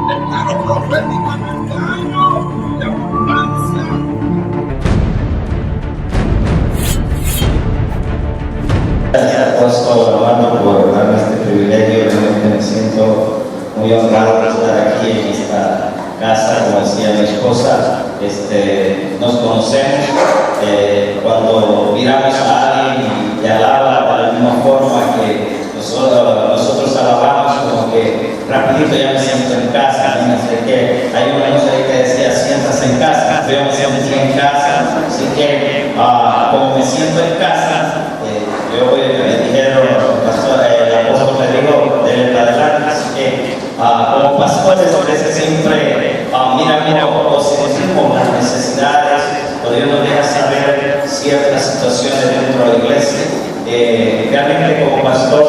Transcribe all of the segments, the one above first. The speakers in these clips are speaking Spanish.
Declaro proféticamente año de abundancia. Gracias, apóstol Armando, por darme este privilegio. Realmente me siento muy honrado por estar aquí en esta casa. Como decía mi esposa, nos conocemos. Cuando miramos a alguien y alaba de la misma forma que nosotros alabamos, como que rapidito ya me siento en casa. Así que hay un anuncio ahí que decía siéntase en casa. Yo me siento en casa, así que como me siento en casa, me dijeron, el apóstol me dijo, de adelante. Así que como pastores a veces siempre o sentimos las necesidades, o Dios nos deja saber ciertas situaciones dentro de la iglesia. Realmente como pastor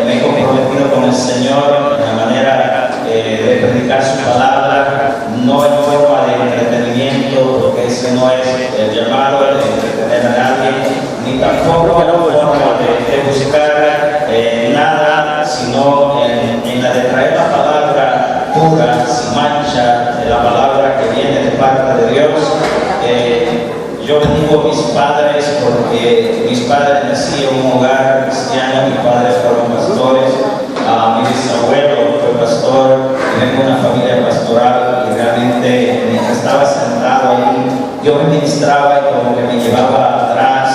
me he comprometido con el Señor en la manera de predicar su palabra, no en forma de entretenimiento, porque ese no es el llamado de entretener a nadie, ni tampoco en forma de buscar nada, sino en la de traer la palabra pura, sin mancha, de la palabra que viene de parte de Dios. Yo bendigo a mis padres porque mis padres nacieron en un hogar cristiano, mis padres fueron pastores, mi bisabuelo fue pastor, vengo de una familia pastoral y realmente mientras estaba sentado ahí, yo me ministraba y como que me llevaba atrás,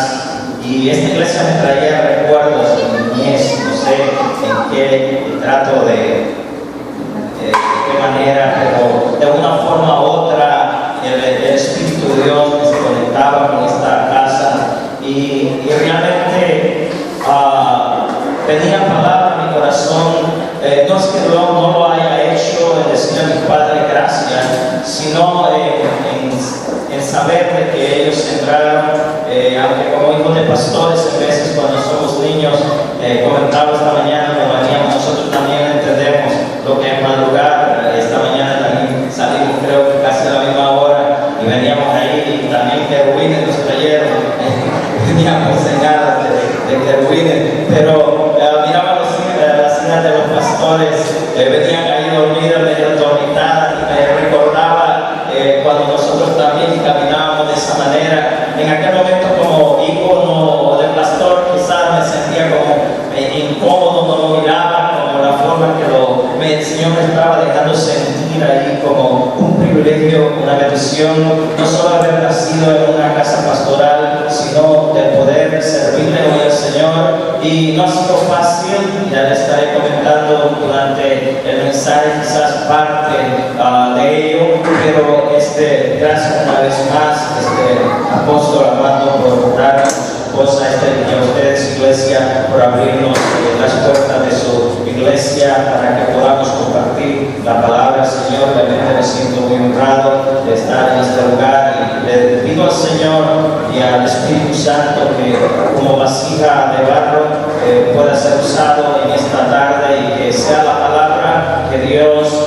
y esta iglesia me traía recuerdos de mi niñez. No sé en qué trato de qué manera, pero de una forma u otra el Espíritu de Dios se conectaba con esta casa y realmente tenía palabra en mi corazón. No es que no lo haya hecho en decirle a mis padres gracias, sino en saber de que ellos sembraron, aunque como hijos de pastores, a veces cuando somos niños, comentaba esta mañana, cuando veníamos, nosotros también entendemos lo que es madrugar. Esta mañana también salimos, creo que casi a la misma hora, y veníamos ahí, y también querubines nos trajeron, veníamos cenadas de querubines, pero miraba las cenas de los pastores, venían ahí dormidas, medio dormitadas, y me recordaba cuando nosotros también caminábamos de esa manera. En aquel momento, como ícono del pastor, quizás me sentía como incómodo, no lo miraba como la forma que el Señor me estaba dejando sentir ahí como un privilegio, una bendición, no solo haber nacido en una casa pastoral, sino de poder servirle hoy al Señor. Y no ha sido fácil, ya le estaré comentando durante el mensaje quizás parte de ello, pero gracias una vez más, apóstol Armando, por dar a su esposa y a ustedes, iglesia, por abrirnos las puertas de su iglesia para que podamos compartir la palabra. Señor, realmente me siento muy honrado de estar en este lugar y le pido al Señor y al Espíritu Santo que como vasija de barro pueda ser usado en esta tarde y que sea la palabra que Dios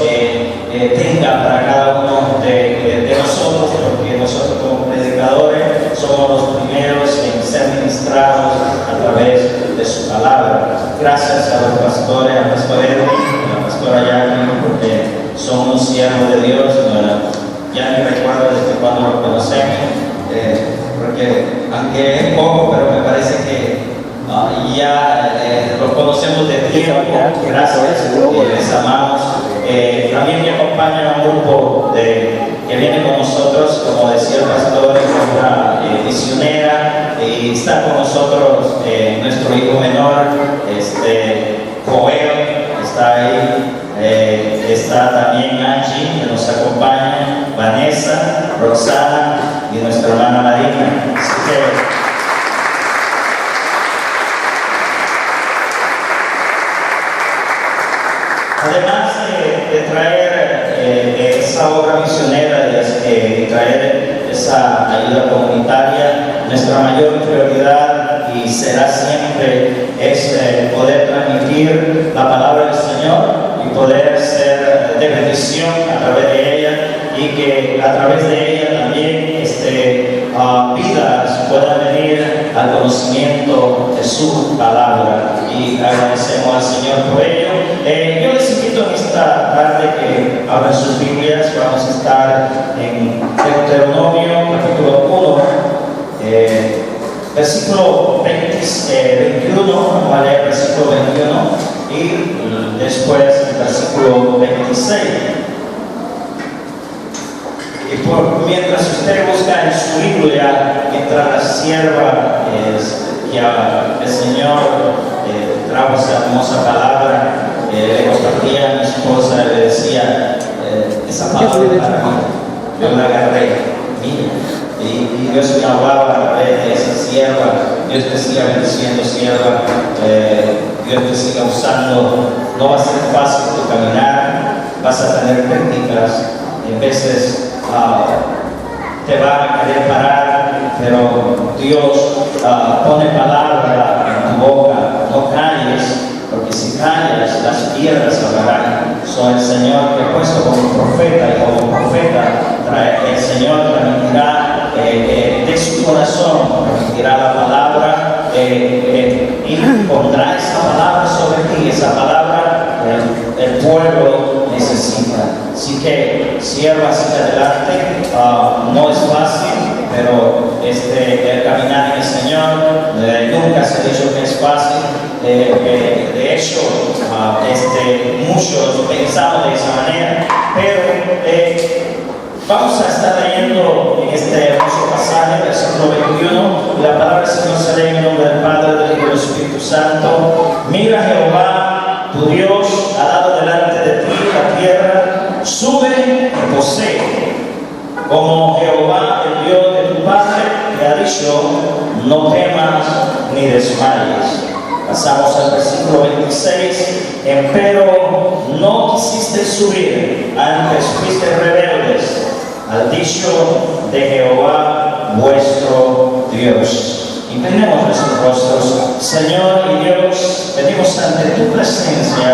tenga para cada uno de nosotros, porque nosotros como predicadores somos los primeros en ser ministrados a través de su palabra. Gracias a los pastores, al pastor Edwin, a la pastora Jackie, porque son unos siervos de Dios. Ya ni recuerdo desde cuando lo conocemos, porque aunque es poco, pero me parece que ya los conocemos de tiempo. Gracias, les amamos. También me acompaña un grupo que viene con nosotros, como decía el pastor, es una misionera, y está con nosotros nuestro hijo menor, Joel, está ahí. Está también Angie, que nos acompaña, Vanessa, Roxana y nuestra hermana Marina. Así que además de traer esa obra misionera y traer esa ayuda comunitaria, nuestra mayor prioridad y será siempre es poder transmitir la palabra del Señor y poder ser de bendición a través de ella, y que a través de ella también vidas puedan venir al conocimiento de su palabra, y agradecemos al Señor por ello. Yo les invito en esta esta tarde que abran sus Biblias. Vamos a estar en Deuteronomio capítulo 1, versículo 21, vamos a leer el versículo 21 y después el versículo 26. Y mientras usted busca en su Biblia, mientras la sierva ya el Señor trajo esa hermosa palabra, le compartía a mi esposa, le decía, esa palabra para mí, yo la agarré, mía. Y Dios me hablaba a través de esa sierva. Dios te siga bendiciendo, sierva. Dios te siga usando. No va a ser fácil tu caminar, vas a tener técnicas. En veces te van a querer parar, pero Dios pone palabra en tu boca. No calles, porque si callas, las piedras hablarán. Soy el Señor que he puesto como profeta, y como profeta el Señor transmitirá de su corazón, transmitirá la palabra y pondrá esa palabra sobre ti. Esa palabra el pueblo necesita. Así que sierva hacia adelante. No es fácil, pero el caminar en el Señor nunca se ha dicho que es fácil. De hecho, muchos pensamos de esa manera, pero vamos a estar leyendo en este hermoso pasaje, versículo 21, la palabra del Señor se lee en el nombre del Padre, del Hijo y del Espíritu Santo. Mira, Jehová, tu Dios, ha dado delante de ti la tierra, sube y posee. Como Jehová, el Dios de tu Padre, te ha dicho, no temas ni desmayes. Pasamos al versículo 26. Empero no quisiste subir, antes fuiste rebeldes al dicho de Jehová vuestro Dios. Inclinemos nuestros rostros. Señor y Dios, venimos ante tu presencia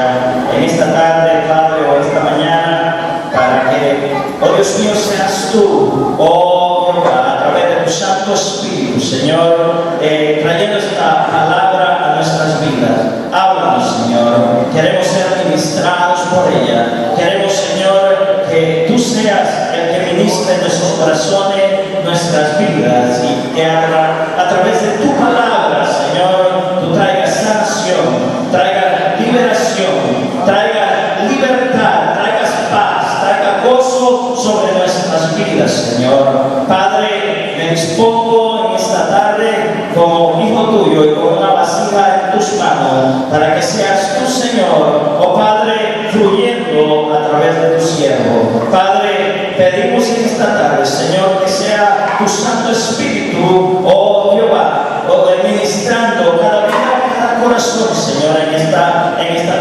en esta tarde, Padre, o esta mañana, para que, oh Dios mío, seas tú, oh Jehová, a través de tu Santo Espíritu, Señor, trayendo esta palabra a nuestras vidas. Háblanos, Señor. Queremos ser ministrados por ella. Queremos, Señor, que tú seas el que ministre en nuestros corazones, nuestras vidas, y que a través de tu palabra, Señor, tú traigas sanación, traigas liberación, traigas libertad, traigas paz, traigas gozo sobre nuestras vidas, Señor. Padre, me dispongo en esta tarde como hijo tuyo y con una vasija en tus manos, para que seas tú, Señor, oh Padre, fluyendo a través de tu siervo. Padre, pedimos en esta tarde, Señor, que sea tu Santo Espíritu, oh Jehová, ministrando cada vida, cada corazón, Señor, en esta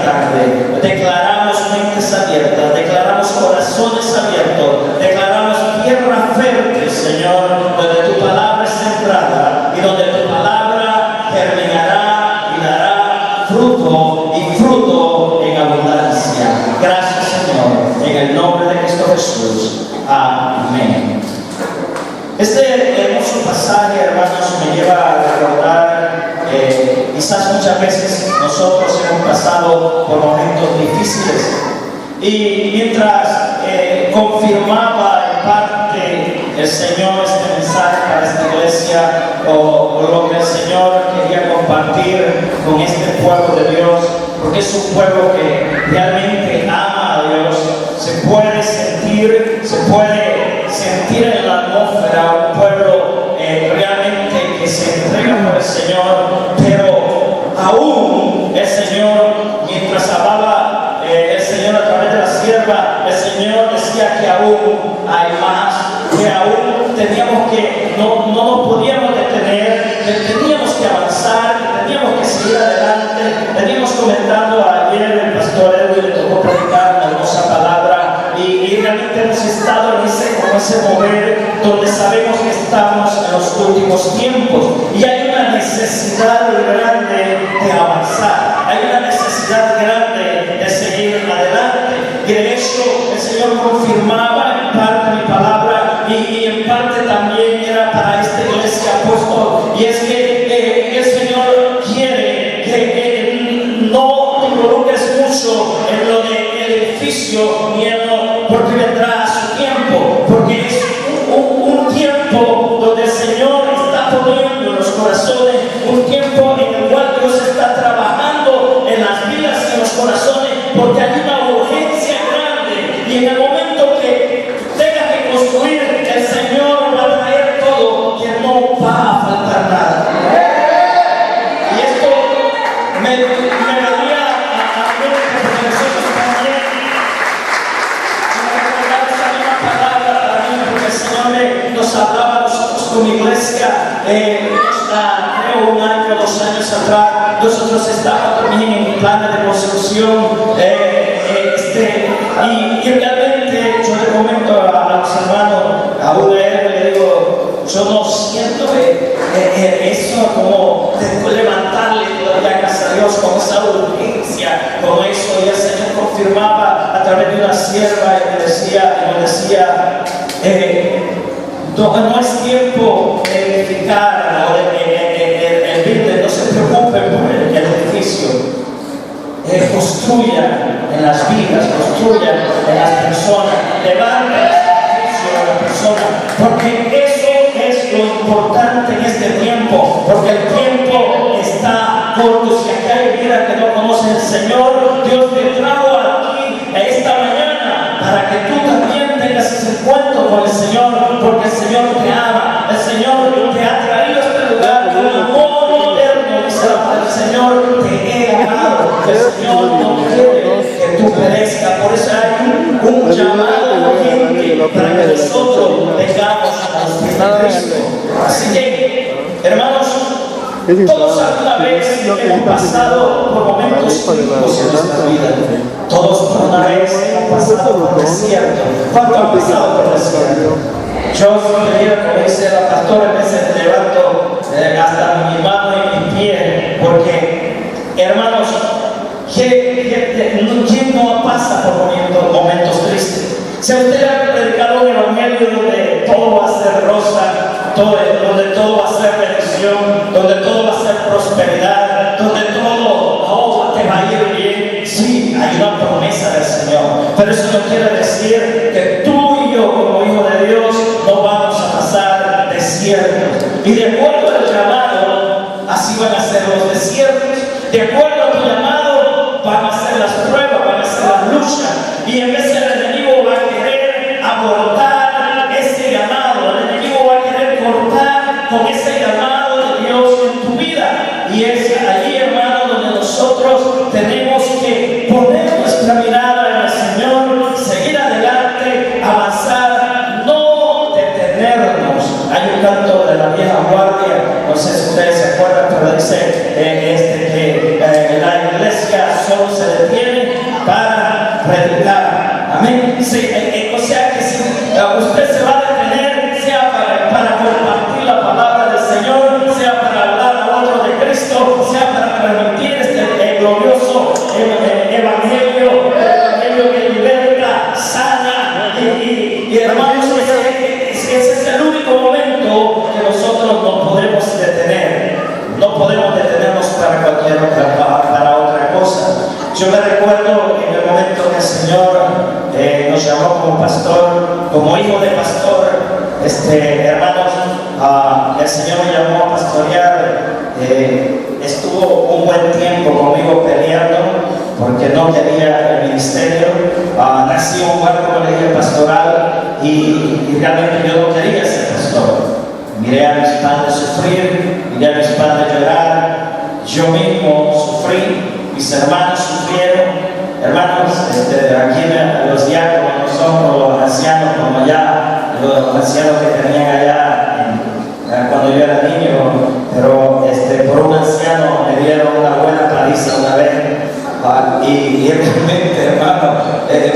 tarde. Declaramos mentes abiertas, declaramos corazones abiertos, declaramos tierra fértil, Señor, donde tu palabra es sembrada y donde tu palabra terminará y dará fruto y fruto en abundancia. Gracias, Señor, en el nombre de Cristo Jesús. Amén. Este hermoso pasaje, hermanos, me lleva a recordar quizás muchas veces nosotros hemos pasado por momentos difíciles, y mientras confirmaba en parte el Señor este mensaje para esta iglesia, o lo que el Señor quería compartir con este pueblo de Dios, porque es un pueblo que realmente ama a Dios, se puede sentir en la atmósfera, un pueblo realmente que se entrega por el Señor, pero aún el Señor, mientras hablaba el Señor a través de la sierva, el Señor decía que aún hay más, que aún teníamos que, no nos podíamos detener, que teníamos que avanzar, que teníamos que seguir adelante. Veníamos comentando ayer, el pastor Edwin le tocó predicar una hermosa palabra, y realmente hemos estado en ese mover donde sabemos que estamos en los últimos tiempos, y hay una necesidad grande de avanzar, hay una necesidad grande de seguir adelante. Y de hecho el Señor confirmaba en parte mi palabra, y en parte también era para esta iglesia apóstol, y es que el Señor quiere que no te involucres mucho en lo de edificio mío, porque vendrá a su tiempo, porque es un tiempo donde el Señor está poniendo en los corazones, un tiempo en el cual Dios está trabajando en las vidas y en los corazones, porque hay una urgencia grande, y en el momento que tengas que construir, el Señor va a traer todo, que no va a faltar nada. Y esto me venía a mente, porque nosotros también recordar esa misma palabra para mí, porque el Señor nos hablaba a nosotros como iglesia, creo 1 año, 2 años atrás. Nosotros estábamos también en planes de construcción, y realmente yo le comento a los hermanos, a uno de ellos le digo, yo no siento eso como después levantarle todavía a casa a Dios con esa urgencia, con eso, y el Señor confirmaba a través de una sierva y nos decía, no es tiempo de edificar o el builder, no se preocupen por el edificio. Construyan en las vidas, construyan en las personas, levanten el edificio de la persona, porque eso es lo importante en este tiempo, porque el tiempo está corto. Si acá hay vida que no conocen al Señor, Dios te trajo aquí esta mañana para que tú también tengas ese encuentro con el Señor, porque el Señor te ama, el Señor te ha traído a este lugar con amor eterno, dice la palabra del Señor, te he amado, el Señor no quiere que tú perezcas, por eso hay un llamado urgente para que nosotros tengamos a los pies de Cristo. Así que, hermanos, todos alguna vez hemos pasado por momentos críticos en nuestra vida. Todos por una vez hemos pasado por desierto. ¿Cuánto han pasado por desierto? Yo quería, como dice la pastora, a veces levanto hasta mi mano y mi pie, porque, hermanos, ¿quién no pasa por momentos tristes? Si usted ha predicado un evangelio donde todo va a ser rosa, donde todo va a ser bendición, donde todo va a ser prosperidad, donde todo te va a ir bien, sí, hay una promesa del Señor, pero eso no quiere decir que tú y yo, como hijos de Dios, no vamos a pasar desiertos. Y de acuerdo al llamado, así van a ser los desiertos. De acuerdo a tu llamado, van a ser las pruebas, van a ser las luchas. Y en vez el enemigo va a querer abortar ese llamado, el enemigo va a querer cortar con ese llamado de Dios en tu vida. Y es allí, hermano, donde nosotros tenemos que poner nuestra mirada en el Señor, seguir adelante, avanzar, no detenernos. Hay un canto de la vieja guardia, no sé si ustedes se acuerdan, pero dice que la iglesia solo se detiene para predicar. Amén. Sí, o sea que si usted se va a detener, sea para compartir la palabra del Señor, sea para hablar a otros de Cristo, sea para transmitir este glorioso evangelio que liberta, sana, y hermanos, ese es el único momento que nosotros no podemos detener. No podemos detenernos para cualquier otra cosa. Yo me recuerdo en el momento que el Señor nos llamó como pastor, como hijo de pastor, hermanos, el Señor me llamó a pastorear. Estuvo un buen tiempo conmigo peleando porque no quería el ministerio. Nací en un lugar, como le dije, pastoral, y realmente yo no quería ser pastor. Miré a mis padres sufrir, miré a mis padres llorar, yo mismo sufrí, mis hermanos sufrieron. Hermanos, aquí los diáconos no son los ancianos como allá, los ancianos que tenían allá cuando yo era niño, pero por un anciano me dieron una buena paliza una vez, y realmente, hermano,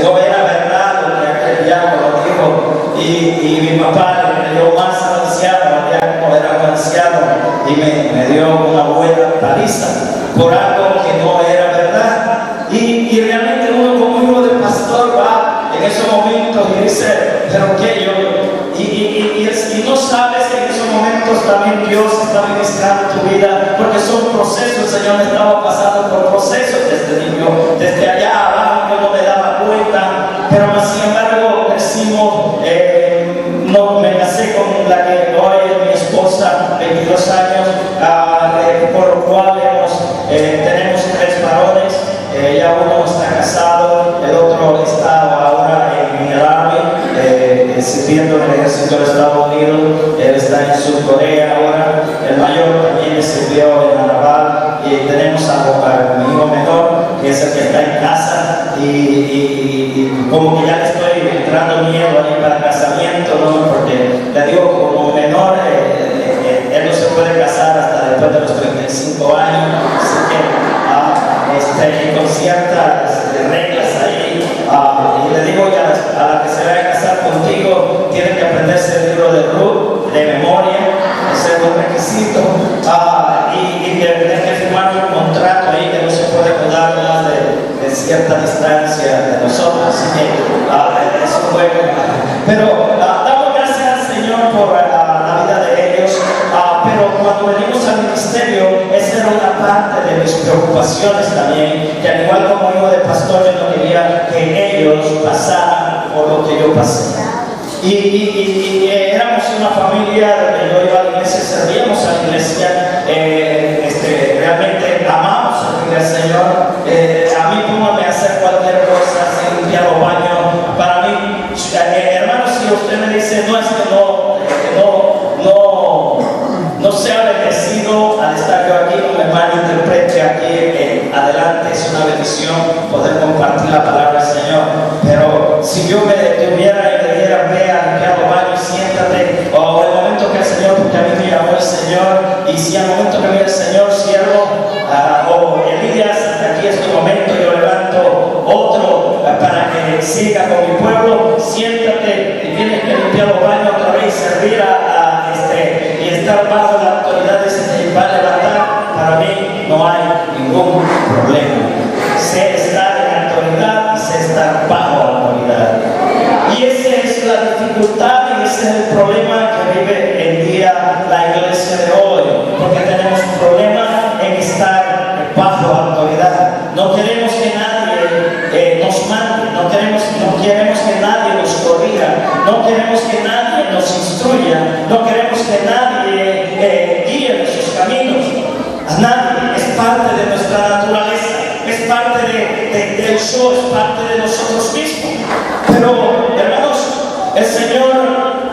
no era verdad lo que aquel diácono dijo, y mi papá le dio más al anciano, el diácono era un anciano, y me dio una buena paliza por algo que no era verdad. Y realmente uno como hijo de pastor va en esos momentos y dice, pero qué yo, y no sabes que en esos momentos también Dios está ministrando tu vida, porque son procesos. El Señor me estaba pasando por procesos desde niño, desde allá abajo yo no me daba cuenta, pero sin embargo crecimos, no, me casé con la que hoy es mi esposa, 22 años, por lo cual tenemos 3 varones, ya uno está casado, el otro está ahora en el Army, sirviendo en el ejército de Estados Unidos, él está en Sur Corea ahora, el mayor también sirvió en la naval, y tenemos a mi hijo menor, que es el que está en casa, y como que ya le estoy entrando miedo ahí para el casamiento, ¿no? Porque le digo, como menor, él no se puede casar hasta después de los 35 años, así que con ciertas reglas ahí, y le digo que a la que se vaya a casar contigo tiene que aprenderse el libro de Ruth de memoria, ese es un requisito, y que tiene que firmar un contrato ahí que no se puede mudar más de cierta distancia de nosotros, así que eso fue. Pero damos gracias al Señor por la vida de ellos, pero cuando venimos al ministerio, esa era una parte de mis preocupaciones también, que al igual como hijo de pastor, yo no quería que ellos pasaran por lo que yo pasé. Y éramos una familia donde yo iba a la iglesia, servíamos a la iglesia, realmente amamos al Señor. A mí póngame a hacer cualquier cosa, así limpiar los baños. Para mí, hermanos, si usted me dice, no es que no sea bendecido al estar yo aquí, no me malinterprete, aquí adelante es una bendición poder compartir la palabra del Señor. Pero si yo me detuviera y le diera, ve a limpiar los baños, siéntate, o el momento que el Señor, porque a mí me llamó el Señor, y si al momento que viene el Señor, siervo, o Elías, aquí es tu momento, yo levanto otro para que siga con mi pueblo, siéntate y tienes que limpiar los baños otra vez y servir y estar bajo la autoridad de ese que va a levantar, para mí no hay ningún problema. Sé estar en autoridad y sé estar bajo la autoridad. Y esa es la dificultad y ese es el problema que vive en día la iglesia de hoy, porque tenemos un problema en estar bajo autoridad. No queremos que nadie nos mande, no queremos que nadie nos corrija, no queremos que nadie nos instruya, no queremos que nadie guíe nuestros caminos. A nadie, es parte de nuestra naturaleza, es parte del show, es parte de nosotros mismos. Pero, hermanos, el Señor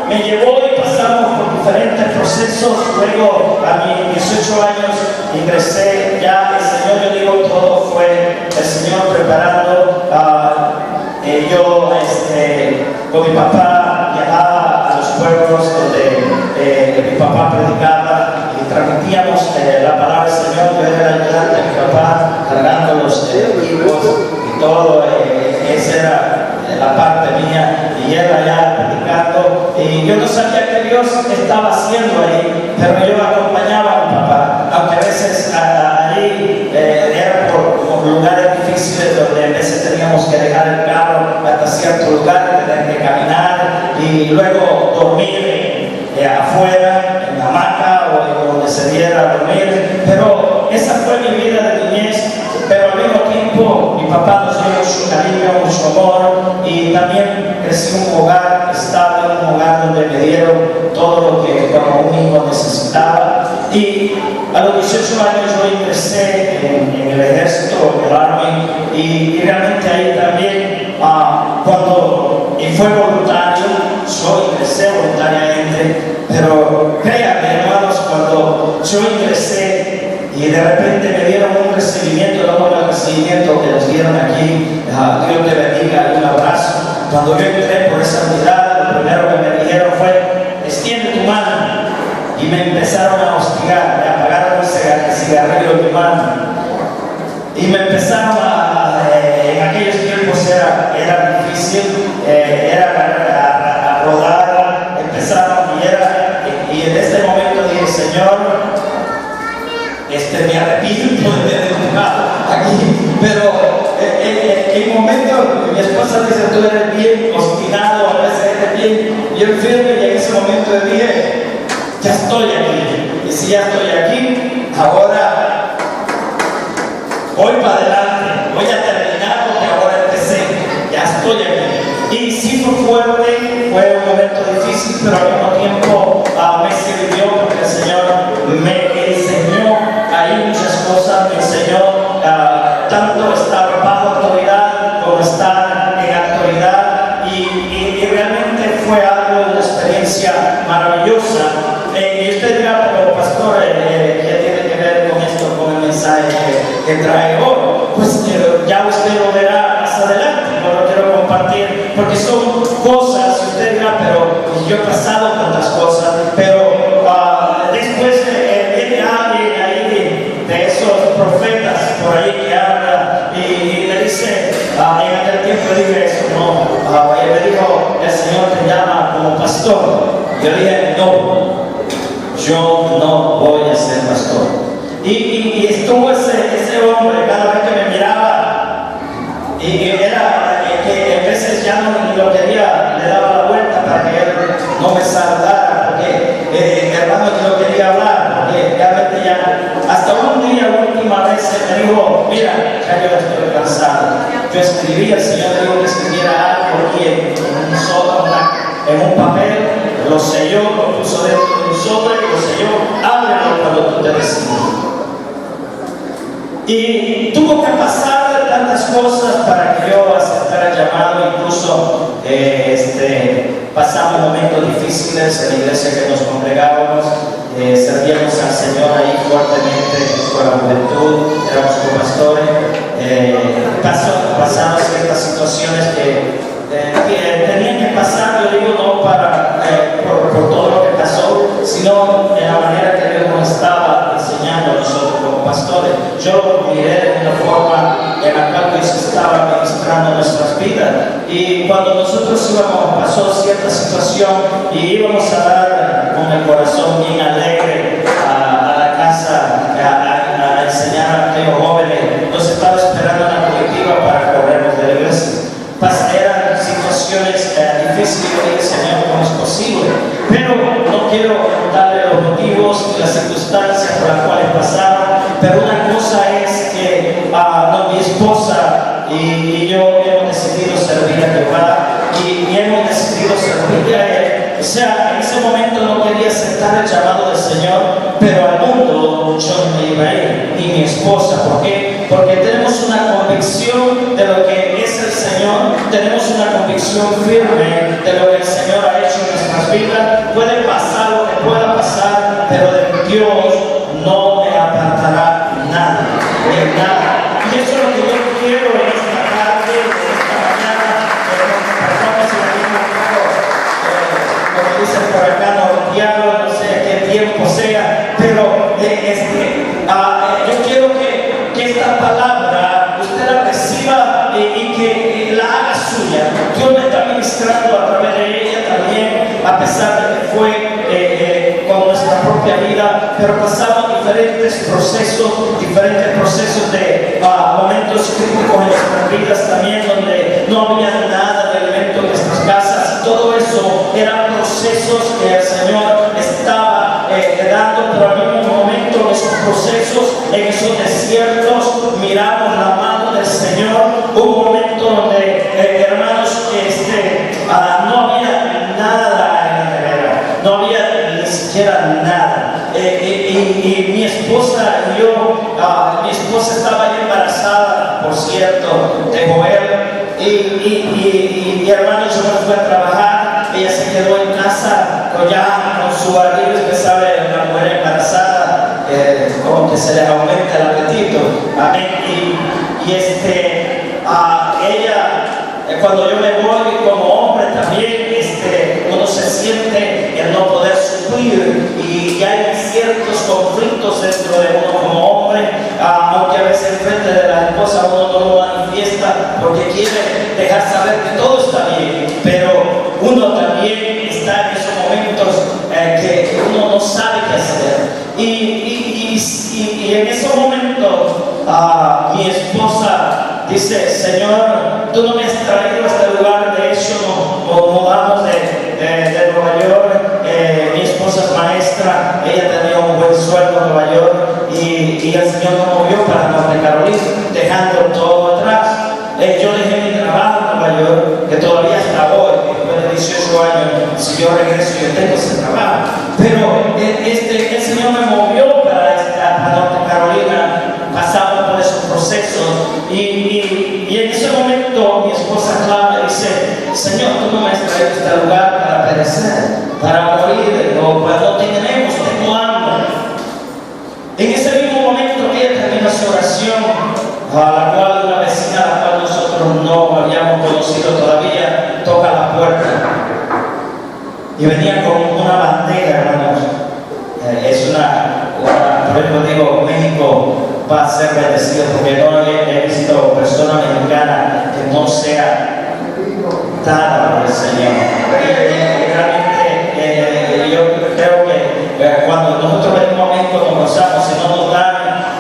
me llevó y pasamos por diferentes procesos. Luego, a mis 18 años, ingresé ya. El Señor, yo digo, todo fue el Señor preparando. Yo, con mi papá, viajaba a los pueblos donde mi papá predicaba y transmitíamos la palabra del Señor. Yo era el ayudante de mi papá, cargando los equipos y todo. Esa era la parte mía, y él allá predicando, y yo no sabía qué Dios estaba haciendo ahí, pero yo acompañaba a mi papá, aunque a veces ahí era por lugares difíciles donde a veces teníamos que dejar el carro hasta cierto lugar, tener que caminar y luego dormir afuera, en la hamaca o donde se diera a dormir. Pero esa fue mi vida de niñez, pero al mismo tiempo mi papá nos dio mucho cariño, mucho amor, y también crecí en un hogar estable, un hogar donde me dieron todo lo que como un hijo necesitaba. Y a los 18 años yo ingresé en el ejército, en el Army, y realmente ahí también, cuando fue voluntario, yo ingresé voluntariamente, pero créanme, hermanos, cuando yo ingresé y de repente me dieron un recibimiento, no como el recibimiento que nos dieron aquí, Dios te bendiga, un abrazo. Cuando yo entré por esa unidad, lo primero que me dijeron fue, extiende tu mano, y me empezaron a hostigar, me apagaron el cigarrillo en mi mano, y me empezaron en aquellos tiempos era difícil, era a rodar, empezaron, y en este momento dije, Señor, me arrepiento de haber dibujado aquí, pero en momentos mi esposa dice, tú eres bien obstinado, a veces eres bien firme, y en ese momento dije, ya estoy aquí, y si ya estoy aquí, ahora voy para adelante, voy a terminar porque ahora empecé, ya Y sí fue fuerte, fue un momento difícil, pero al mismo tiempo me sirvió porque el Señor me enseñó ahí muchas cosas, me enseñó tanto estar bajo autoridad como estar en autoridad y realmente fue algo, una experiencia maravillosa. Y usted dirá, pero pastor, ¿qué tiene que ver con esto, con el mensaje que trae hoy? Pues ya usted lo verá más adelante, no lo quiero compartir porque son cosas, usted dirá, pero yo he pasado tantas cosas, pero después viene alguien ahí de esos profetas por ahí que habla y le dice, en aquel tiempo dije eso, no, y me dijo, el Señor te llama como pastor. Yo dije, no, yo no voy a ser pastor. Y estuvo ese hombre cada vez que me miraba y era que a veces ya no lo quería, le daba la vuelta para que él no me saludara, porque hermano yo no quería hablar, porque realmente ya, hasta un día, la última vez, me dijo, mira, ya yo estoy cansado. Yo escribí, el Señor dijo que escribiera algo aquí en un papel, lo selló, lo puso dentro de un sobre, lo selló, ábrelo cuando tú te decidas. Y tuvo que pasar tantas cosas para que yo aceptara el llamado, incluso pasamos momentos difíciles en la iglesia que nos congregábamos, servíamos al Señor ahí fuertemente con la juventud, éramos copastores, pasaron ciertas situaciones que tenían que pasar, yo digo, no por todo lo que pasó, sino en la manera que Dios nos estaba enseñando a nosotros como pastores. Yo lo miré de una forma en la cual Dios estaba ministrando nuestras vidas. Y cuando nosotros pasó cierta situación y íbamos a dar con el corazón bien alegre a la casa a enseñar a aquellos jóvenes, nos estaba esperando una colectiva para corrernos de la iglesia. Eran situaciones difíciles y dije, Señor, ¿cómo es posible? Pero no quiero darle los motivos y las circunstancias por las cuales pasaron, pero una cosa es que mi esposa y yo hemos decidido servir a Jehová y hemos decidido servirle a Él. O sea, en ese momento no quería aceptar el llamado del Señor, pero al mundo yo no me iba a ir, ni mi esposa. ¿Por qué? Porque tenemos una convicción de lo que es el Señor, tenemos una convicción firme de lo que el Señor ha hecho en nuestras vidas. Puede pasar lo que pueda pasar, pero de Dios no me apartará nada, de nada. Y eso es lo que yo quiero en esta tarde, en esta mañana. Perdón si me digo un poco, como dicen por acá, no sé qué tiempo sea, pero yo quiero que esta palabra usted la reciba y que la haga suya. Dios me está ministrando a través de ella también, a pesar de que fue con nuestra propia vida, pero pasamos diferentes procesos de momentos críticos en nuestras vidas también, donde no había nada de alimento en nuestras casas. Todo eso eran procesos que el Señor estaba dando, pero al mismo momento en esos procesos, en esos desiertos, miramos la mano del Señor. Hubo un momento donde, hermanos, no había nada en la nevera, no había ni siquiera nada. Y mi esposa y yo, mi esposa estaba embarazada, por cierto, de Joel, y hermanos, yo me fui a trabajar, ella se quedó en casa con su barriga. Usted sabe, una mujer embarazada, como que se le aumenta el apetito, amén. Ella, cuando yo me voy como hombre también, uno se siente el no poder suplir y hay ciertos conflictos dentro de uno como hombre, aunque a veces en frente de la esposa uno no lo manifiesta porque quiere dejar saber que todo está bien, pero uno también está en esos momentos que uno no sabe qué hacer. Y en esos momentos mi esposa dice, Señor, tú no me has traído a este lugar. De hecho nos mudamos de Nueva York. Mi esposa es maestra, ella tenía un buen sueldo en Nueva York y el Señor nos movió para Norte Carolina, dejando todo atrás. Yo dejé mi trabajo en Nueva York, que todavía está si yo regreso yo tengo ese trabajo. Pero el Señor me movió para Norte Carolina, pasamos por esos procesos y en ese momento mi esposa Clara dice: Señor, tú no me has traído a este lugar para perecer, para morir, o cuando tenemos, tengo hambre. En ese mismo momento ella termina su oración, a la cual una vecina a la cual nosotros no habíamos conocido todavía toca la puerta y venía con una bandera, hermanos. Es por ejemplo digo, México va a ser bendecido porque no he visto persona mexicana que no sea dada por el Señor. Y realmente yo creo que cuando nosotros venimos a México nos gozamos, si no nos dan,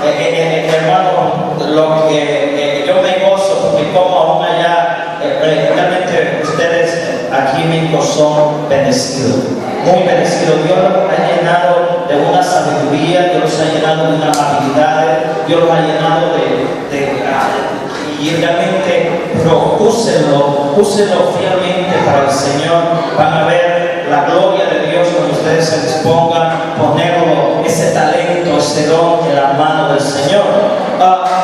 hermano, lo que yo me gozo porque como aún allá, realmente ustedes aquí en México son bendecidos, muy bendecidos. Dios los ha llenado de una sabiduría, Dios los ha llenado de unas habilidades, Dios los ha llenado y realmente, pero úsenlo fielmente para el Señor. Van a ver la gloria de Dios cuando ustedes se dispongan a ponerlo, ese talento, ese don en la mano del Señor.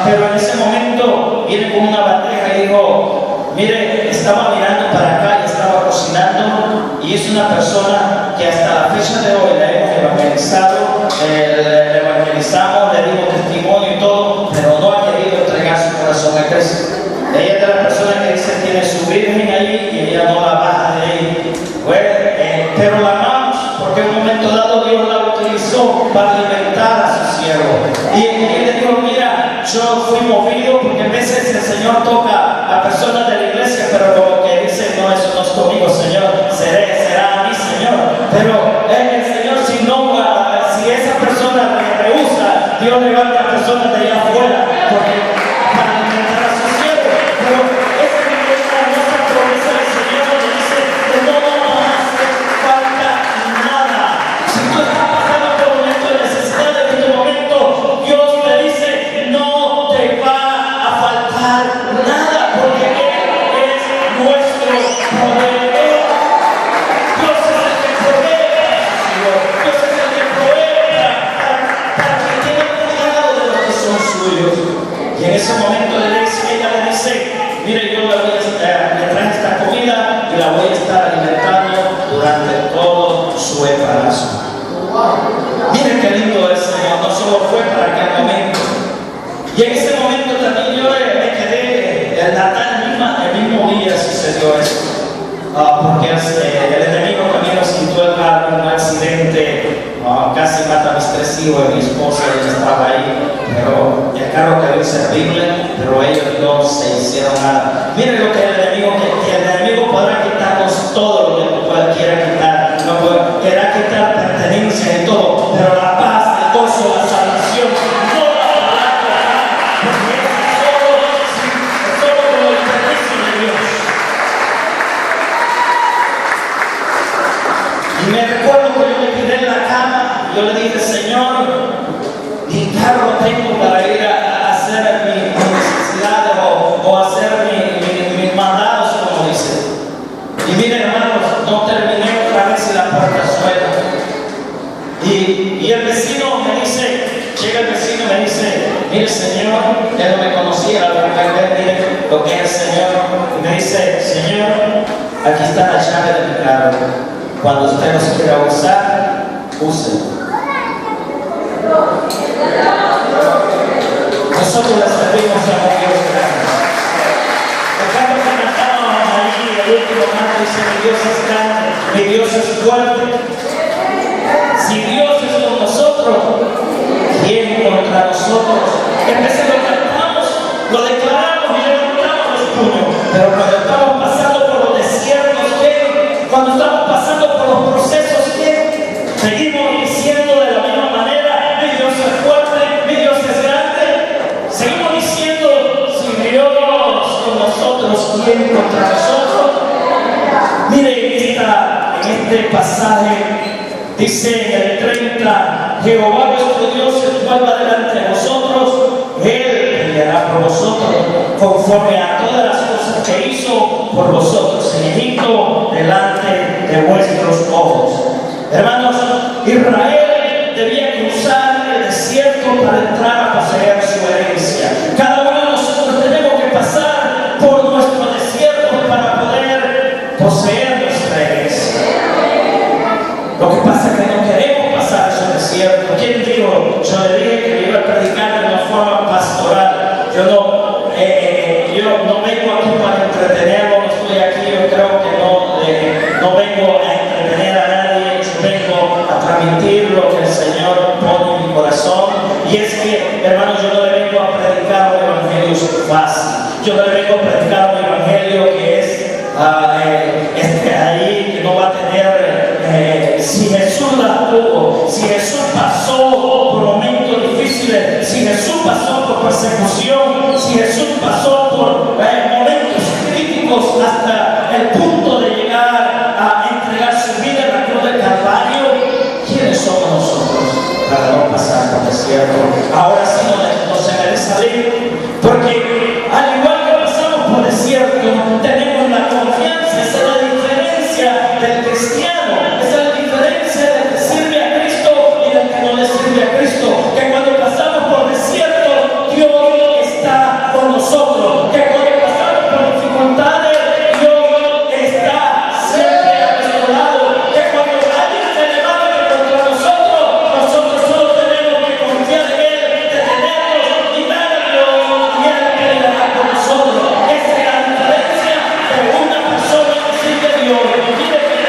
Pero en ese momento viene con una bandeja y dijo: mire, estaba mirando para acá y estaba cocinando, y es una persona que hasta la fecha de hoy la hemos evangelizado, le evangelizamos, le dimos testimonio y todo, pero no ha querido entregar su corazón a Cristo. Ella es de la persona que dice tiene su virgen allí y ella no la baja de ahí. Bueno, pero la amamos porque en un momento dado Dios la utilizó para alimentar a su siervo. Y él le dijo: mira, yo fui movido porque a veces el Señor toca a personas de la iglesia, pero como que dice: no, eso no es conmigo, Señor, será a mí, Señor. Pero el Señor, si esa persona me rehúsa, Dios levanta a personas de allá afuera para alimentar a su siervo. Pero esa es la hermosa promesa del Señor, donde dice que no nos hace falta nada. Si tú estás pasando por un momento de necesidad en este momento, Dios te dice: no te va a faltar nada, porque Él es nuestro proveedor. Dios es el que provee, Dios es el que provee para que tengan cuidado de los que son suyos. Y en ese momento ella le dice: mire, yo le traje esta comida y la voy a estar alimentando durante todo su embarazo. Miren qué lindo es, Señor, no solo fue para aquel momento. Y en ese momento también yo me quedé, el mismo día sucedió eso. Porque el enemigo también nos quitó el carro en un accidente, casi mata a mis 3 hijos y mi esposa, ella estaba ahí, pero el carro quedó inservible, pero ellos no se hicieron nada. Miren lo que el enemigo podrá quitarnos todo lo que quiera quitar, querrá quitar pertenencia y todo, pero la paz, el gozo, la salvación no la podrá tocar, porque es solo con el permiso de Dios. Y me recuerdo que yo me quedé en la cama, yo le dije: Señor, ni carro tengo para ir a hacer mis necesidades o hacer mis mandados, como dice. Y miren, hermanos, no terminé otra vez y la puerta suena. Y el vecino me dice, llega el vecino y me dice: mire, Señor, él no me conocía, la primera vez, mire lo que es el Señor. Y me dice: Señor, aquí está la llave de mi carro. Cuando usted nos quiera usar, úselo. Nosotros le servimos a un Dios grande. El canto que cantábamos ahí, el último canto dice: mi Dios es grande, mi Dios es fuerte. Si Dios es con nosotros, ¿quién contra nosotros? En vez de lo cantamos, lo declaramos y levantamos los puños. Pero cuando estamos pasando por los desiertos, ¿qué? Cuando estamos pasando por los procesos, ¿qué? Seguimos diciendo de la misma manera: mi Dios es fuerte, mi Dios es grande. Seguimos diciendo: si Dios con nosotros, ¿quién contra nosotros? Miren, en este pasaje dice en el 30: Jehová vuestro Dios, el cual va delante de vosotros, Él peleará por vosotros, conforme a todas las cosas que hizo por vosotros en Egipto, delante de vuestros poseer nuestra iglesia. Lo que pasa es que no queremos pasar esos desiertos. ¿Quién dijo? Yo le dije que iba a predicar de una forma pastoral. Yo no vengo aquí para entretenerlo, no estoy aquí, yo creo que no vengo a entretener a nadie, yo vengo a transmitir lo que el Señor pone en mi corazón. Y es que, hermanos, yo no le vengo a predicar un evangelio fácil. Yo no le vengo a predicar un evangelio que es ahí, que no va a tener, si Jesús la tuvo, si Jesús pasó por momentos difíciles, si Jesús pasó por persecución, si Jesús pasó por momentos críticos hasta el punto de llegar a entregar su vida en la cruz del Calvario, ¿quiénes somos nosotros para no pasar por desierto? Ahora sí no se debe salir, porque al igual que pasamos por desierto, tenemos la confianza. Esa es la diferencia del cristiano, esa es la diferencia del que sirve a Cristo y del que no le sirve a Cristo, que cuando pasamos por desierto, Dios está con nosotros, que cuando pasamos por dificultades, Dios está siempre a nuestro lado, que cuando alguien se levanta contra nosotros solo tenemos que confiar en Él, detenernos y dar a Dios, y Él peleará por nosotros. Esa es la diferencia de una persona que sigue a Dios. Mire que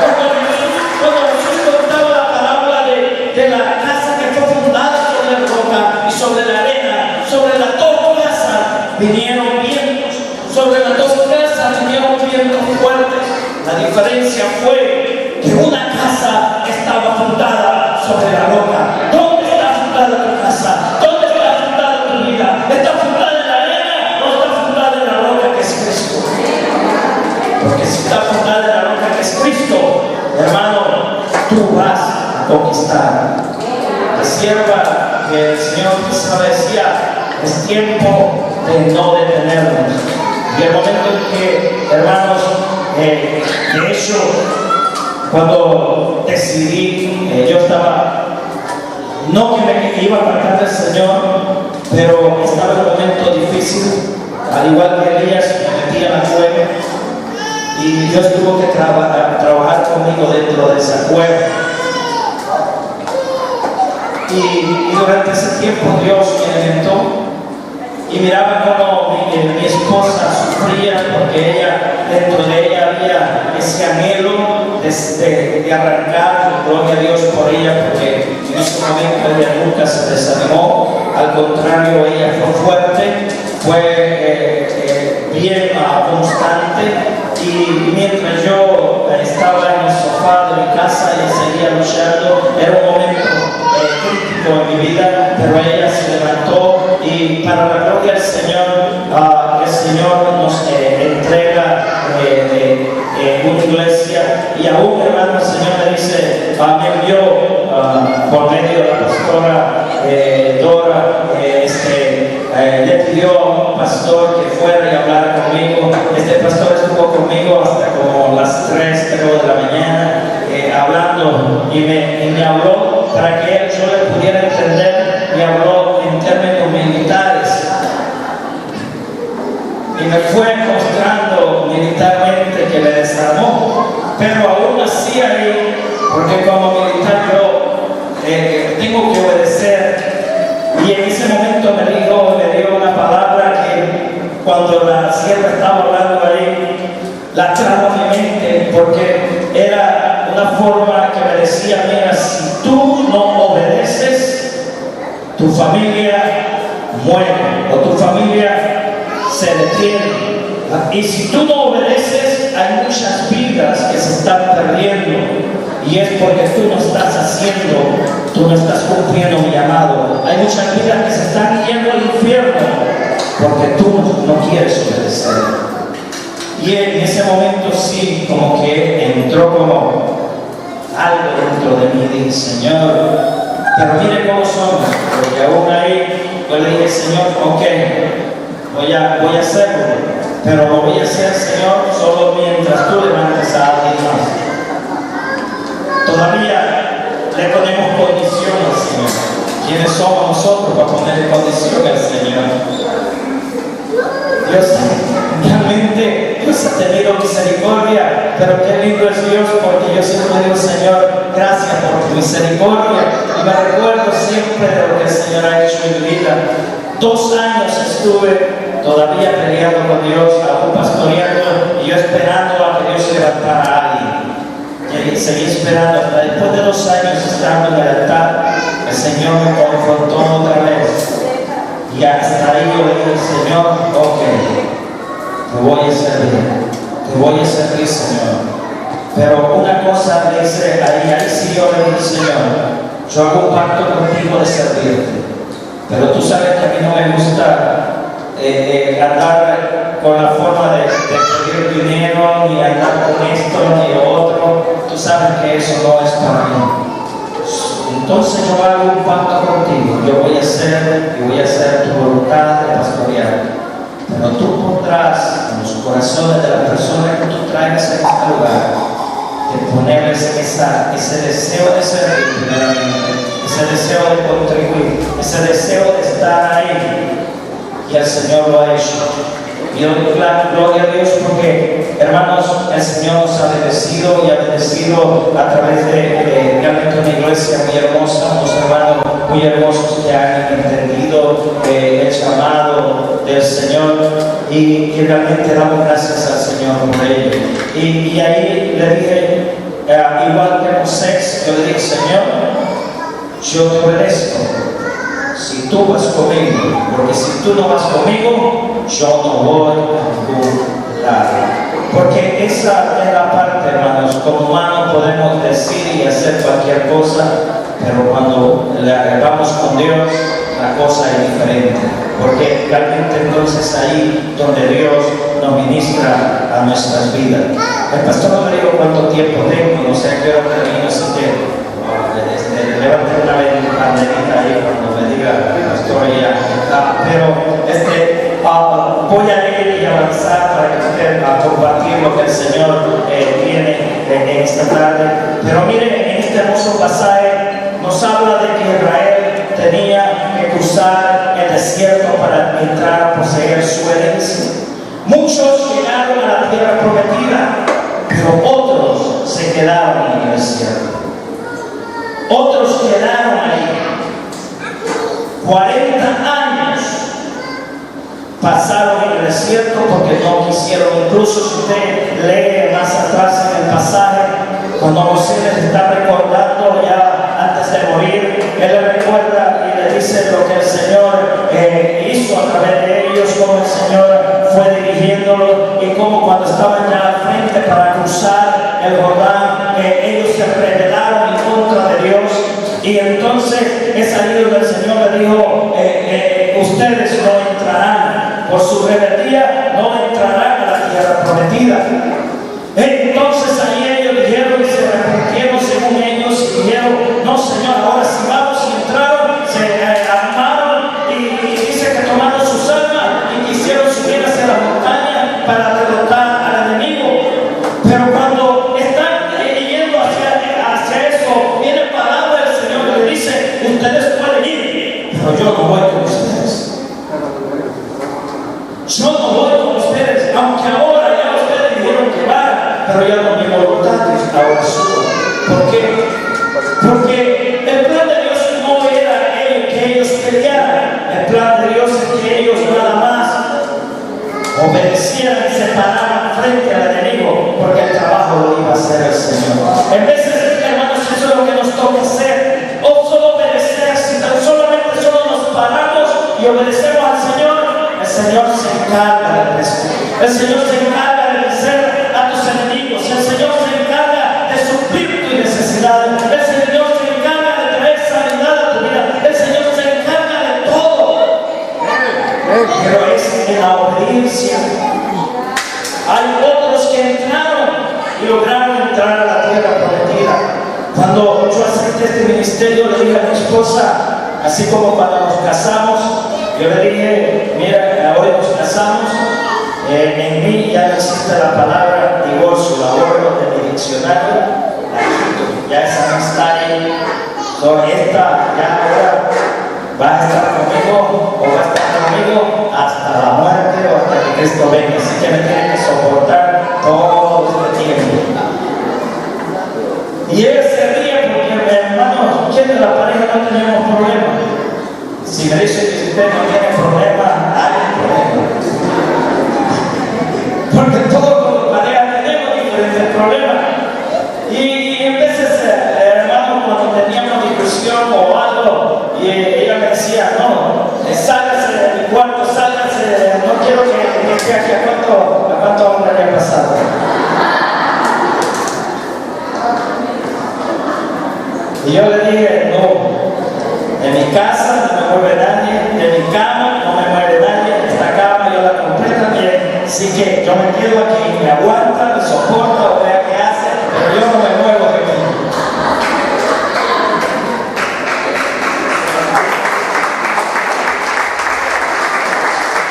cuando Jesús contaba la parábola de la casa que fue fundada sobre la roca y sobre la arena, sobre las dos casas vinieron vientos, sobre las dos casas vinieron vientos fuertes. La diferencia fue que una casa estaba fundada sobre la roca. ¿Dónde está fundada tu casa? ¿Dónde está fundada tu vida? ¿Está fundada en la arena o está fundada en la roca que es Cristo? Porque si está fundada en la roca que es Cristo, hermano, tú vas a conquistar. La sierva que el Señor quizá decía, es tiempo de no detenernos. Y el momento en que, hermanos, de hecho, cuando decidí, yo estaba, no que me iba a apartar del Señor, pero estaba en un momento difícil, al igual que Elías, me metí a la cueva y Dios tuvo que trabajar conmigo dentro de esa cueva. Y durante ese tiempo Dios me alimentó y miraba cómo mi esposa sufría, porque dentro de ella había ese anhelo de arrancar, gloria a Dios por ella, porque en ese momento ella nunca se desanimó, al contrario, ella fue fuerte, fue bien constante. Y mientras yo estaba en el sofá de mi casa y seguía luchando, era un momento crítico en mi vida, pero ella se levantó y para la gloria del Señor, el Señor nos entrega una iglesia, y aún, hermano, el Señor me dice, me envió por medio de la pastora Dora, le pidió a un pastor que fuera y hablara conmigo. Este pastor estuvo conmigo hasta como las 3 de la mañana hablando y me habló para que yo le pudiera entender. Me habló en términos militares y me fue mostrando militarmente que me desarmó, pero aún así ahí, porque como militar yo tengo que obedecer. Y en ese momento me dio una palabra que cuando la sierva estaba hablando ahí, la trajo a mi mente, porque era una forma que me decía, mira, si tú no obedeces, tu familia muere o tu familia se detiene. Y si tú no obedeces, hay muchas vidas que se están perdiendo. Y es porque tú no estás cumpliendo mi llamado. Hay muchas vidas que se están yendo al infierno porque tú no quieres obedecer. Y en ese momento sí, como que entró como algo dentro de mí. Dije, Señor, pero mire cómo somos, porque aún ahí yo le dije, Señor, ok, voy a hacerlo, pero lo voy a hacer, Señor, solo mientras tú levantes a alguien más. Todavía le ponemos condición al Señor. ¿Quiénes somos nosotros para ponerle condición al Señor? Dios realmente Dios ha tenido misericordia, pero qué lindo es Dios, porque yo siempre digo, Señor, gracias por tu misericordia, y me recuerdo siempre de lo que el Señor ha hecho en mi vida. 2 años estuve todavía peleando con Dios, aún pastoreando, y yo esperando a que Dios levantara a alguien. Y seguí esperando, hasta después de 2 años estando en el altar, el Señor me confrontó otra vez. Y hasta ahí yo le dije, Señor, ok, te voy a servir, Señor. Pero una cosa le dice, ahí sí yo le dije, Señor, yo hago un pacto contigo de servirte. Pero tú sabes que a mí no me gusta andar con la forma de pedir dinero, ni andar con esto, ni lo otro. Tú sabes que eso no es para mí. Entonces yo hago un pacto contigo. Yo voy a hacer tu voluntad de pastorear. Pero tú pondrás en los corazones de las personas que tú traigas a este lugar, de ponerles ese deseo de servir primeramente, ese deseo de contribuir, ese deseo de estar ahí. Y el Señor lo ha hecho. Y doy gloria a Dios porque, hermanos, el Señor nos ha bendecido y ha bendecido a través de realmente una iglesia muy hermosa, unos hermanos muy hermosos que han entendido el llamado del Señor y realmente damos gracias al Señor por ello. Y ahí le dije, igual que Moisés, yo le dije, Señor, yo te obedezco si tú vas conmigo, porque si tú no vas conmigo, yo no voy a ningún lado. Porque esa es la parte, hermanos, como humanos podemos decir y hacer cualquier cosa, pero cuando vamos con Dios, la cosa es diferente. Porque realmente entonces ahí donde Dios nos ministra a nuestras vidas. El pastor no me dijo cuánto tiempo tengo, no sé a qué hora termino, así que levante una banderita ahí cuando me diga pastor ya. Pero voy a ir y avanzar para que usted a compartir lo que el Señor tiene en esta tarde. Pero miren, en este hermoso pasaje nos habla de que Israel tenía que cruzar el desierto para entrar a poseer su herencia. Muchos llegaron a la tierra prometida, pero otros se quedaron en el desierto. Otros quedaron ahí. 40 años pasaron en el desierto porque no quisieron. Incluso si usted lee más atrás en el pasaje, cuando Moisés les está recordando ya antes de morir, él le recuerda y le dice lo que el Señor hizo a través de ellos, cómo el Señor fue dirigiéndolos y cómo cuando estaban ya al frente para cruzar el Jordán, ellos se rebelaron en contra de Dios. Y entonces es ahí donde el Señor le dijo, ustedes no entrarán, por su rebeldía no entrarán a la tierra prometida. Entonces ahí ellos dijeron y se arrepintieron según ellos y dijeron, no Señor, ahora si vamos y entraron, se armaron y dice que tomaron sus armas y quisieron subir hacia la montaña para derrotar al enemigo. Pero cuando están yendo hacia eso, viene palabra del Señor que le dice, ustedes pueden ir, pero yo no voy con ustedes. Yo no voy con ustedes, aunque ahora ya ustedes dijeron que van, pero ya no mi voluntad es ahora suya. ¿Por qué? Porque el plan de Dios no era que ellos pelearan. El plan de Dios es que ellos nada más obedecieran y se pararan frente al enemigo, porque el trabajo lo iba a hacer el Señor. En veces, hermanos, eso es lo que nos toca hacer. O solo obedecer, si tan solamente solo nos paramos y obedecemos al Señor, el Señor se encarga del resto. El Señor se encarga de vencer a tus enemigos. El Señor se encarga de suplir tus necesidades. El Señor se encarga de traer sanidad a tu vida. El Señor se encarga de todo. Pero es en la obediencia. Hay otros que entraron y lograron entrar a la tierra prometida. Cuando yo acepté este ministerio, le dije a mi esposa, así como cuando nos casamos, yo le dije, mira, hoy nos casamos, en mí ya no existe la palabra divorcio, la borro de mi diccionario, ya esa no está ahí, esta ya ahora va a estar conmigo o va a estar conmigo hasta la muerte o hasta que Cristo venga, así que me tiene que soportar problema. Y en veces, hermano, cuando teníamos discusión o algo, y ella me decía, no, sálgase de mi cuarto, sálgase, no quiero que esté aquí. ¿A cuánto hombre le ha pasado? Y yo le dije, no, en mi casa no me mueve nadie, en mi cama no me mueve nadie, esta cama yo la compré también, así que yo me quedo aquí, me aguanta, me soporta, o vea qué hace, pero yo no me muevo de aquí.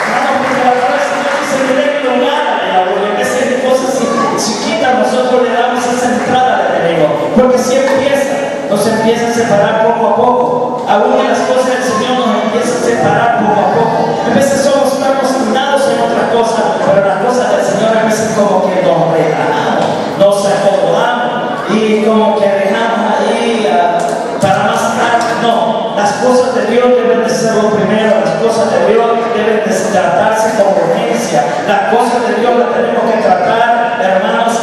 Hermano, porque la palabra del Señor dice, directo nada de la gloria, que esas cosas chiquitas nosotros le damos esa entrada al enemigo, porque si empieza, nos empieza a separar poco a poco. Aún de las cosas del Señor nos empieza a separar poco a poco. A veces somos tan obstinados en otra cosa, pero las cosas del Señor a veces como que nos relajamos, nos acomodamos y como que dejamos ahí para más tarde. No, las cosas de Dios deben de ser lo primero, las cosas de Dios deben de tratarse con urgencia. Las cosas de Dios las tenemos que tratar, hermanos,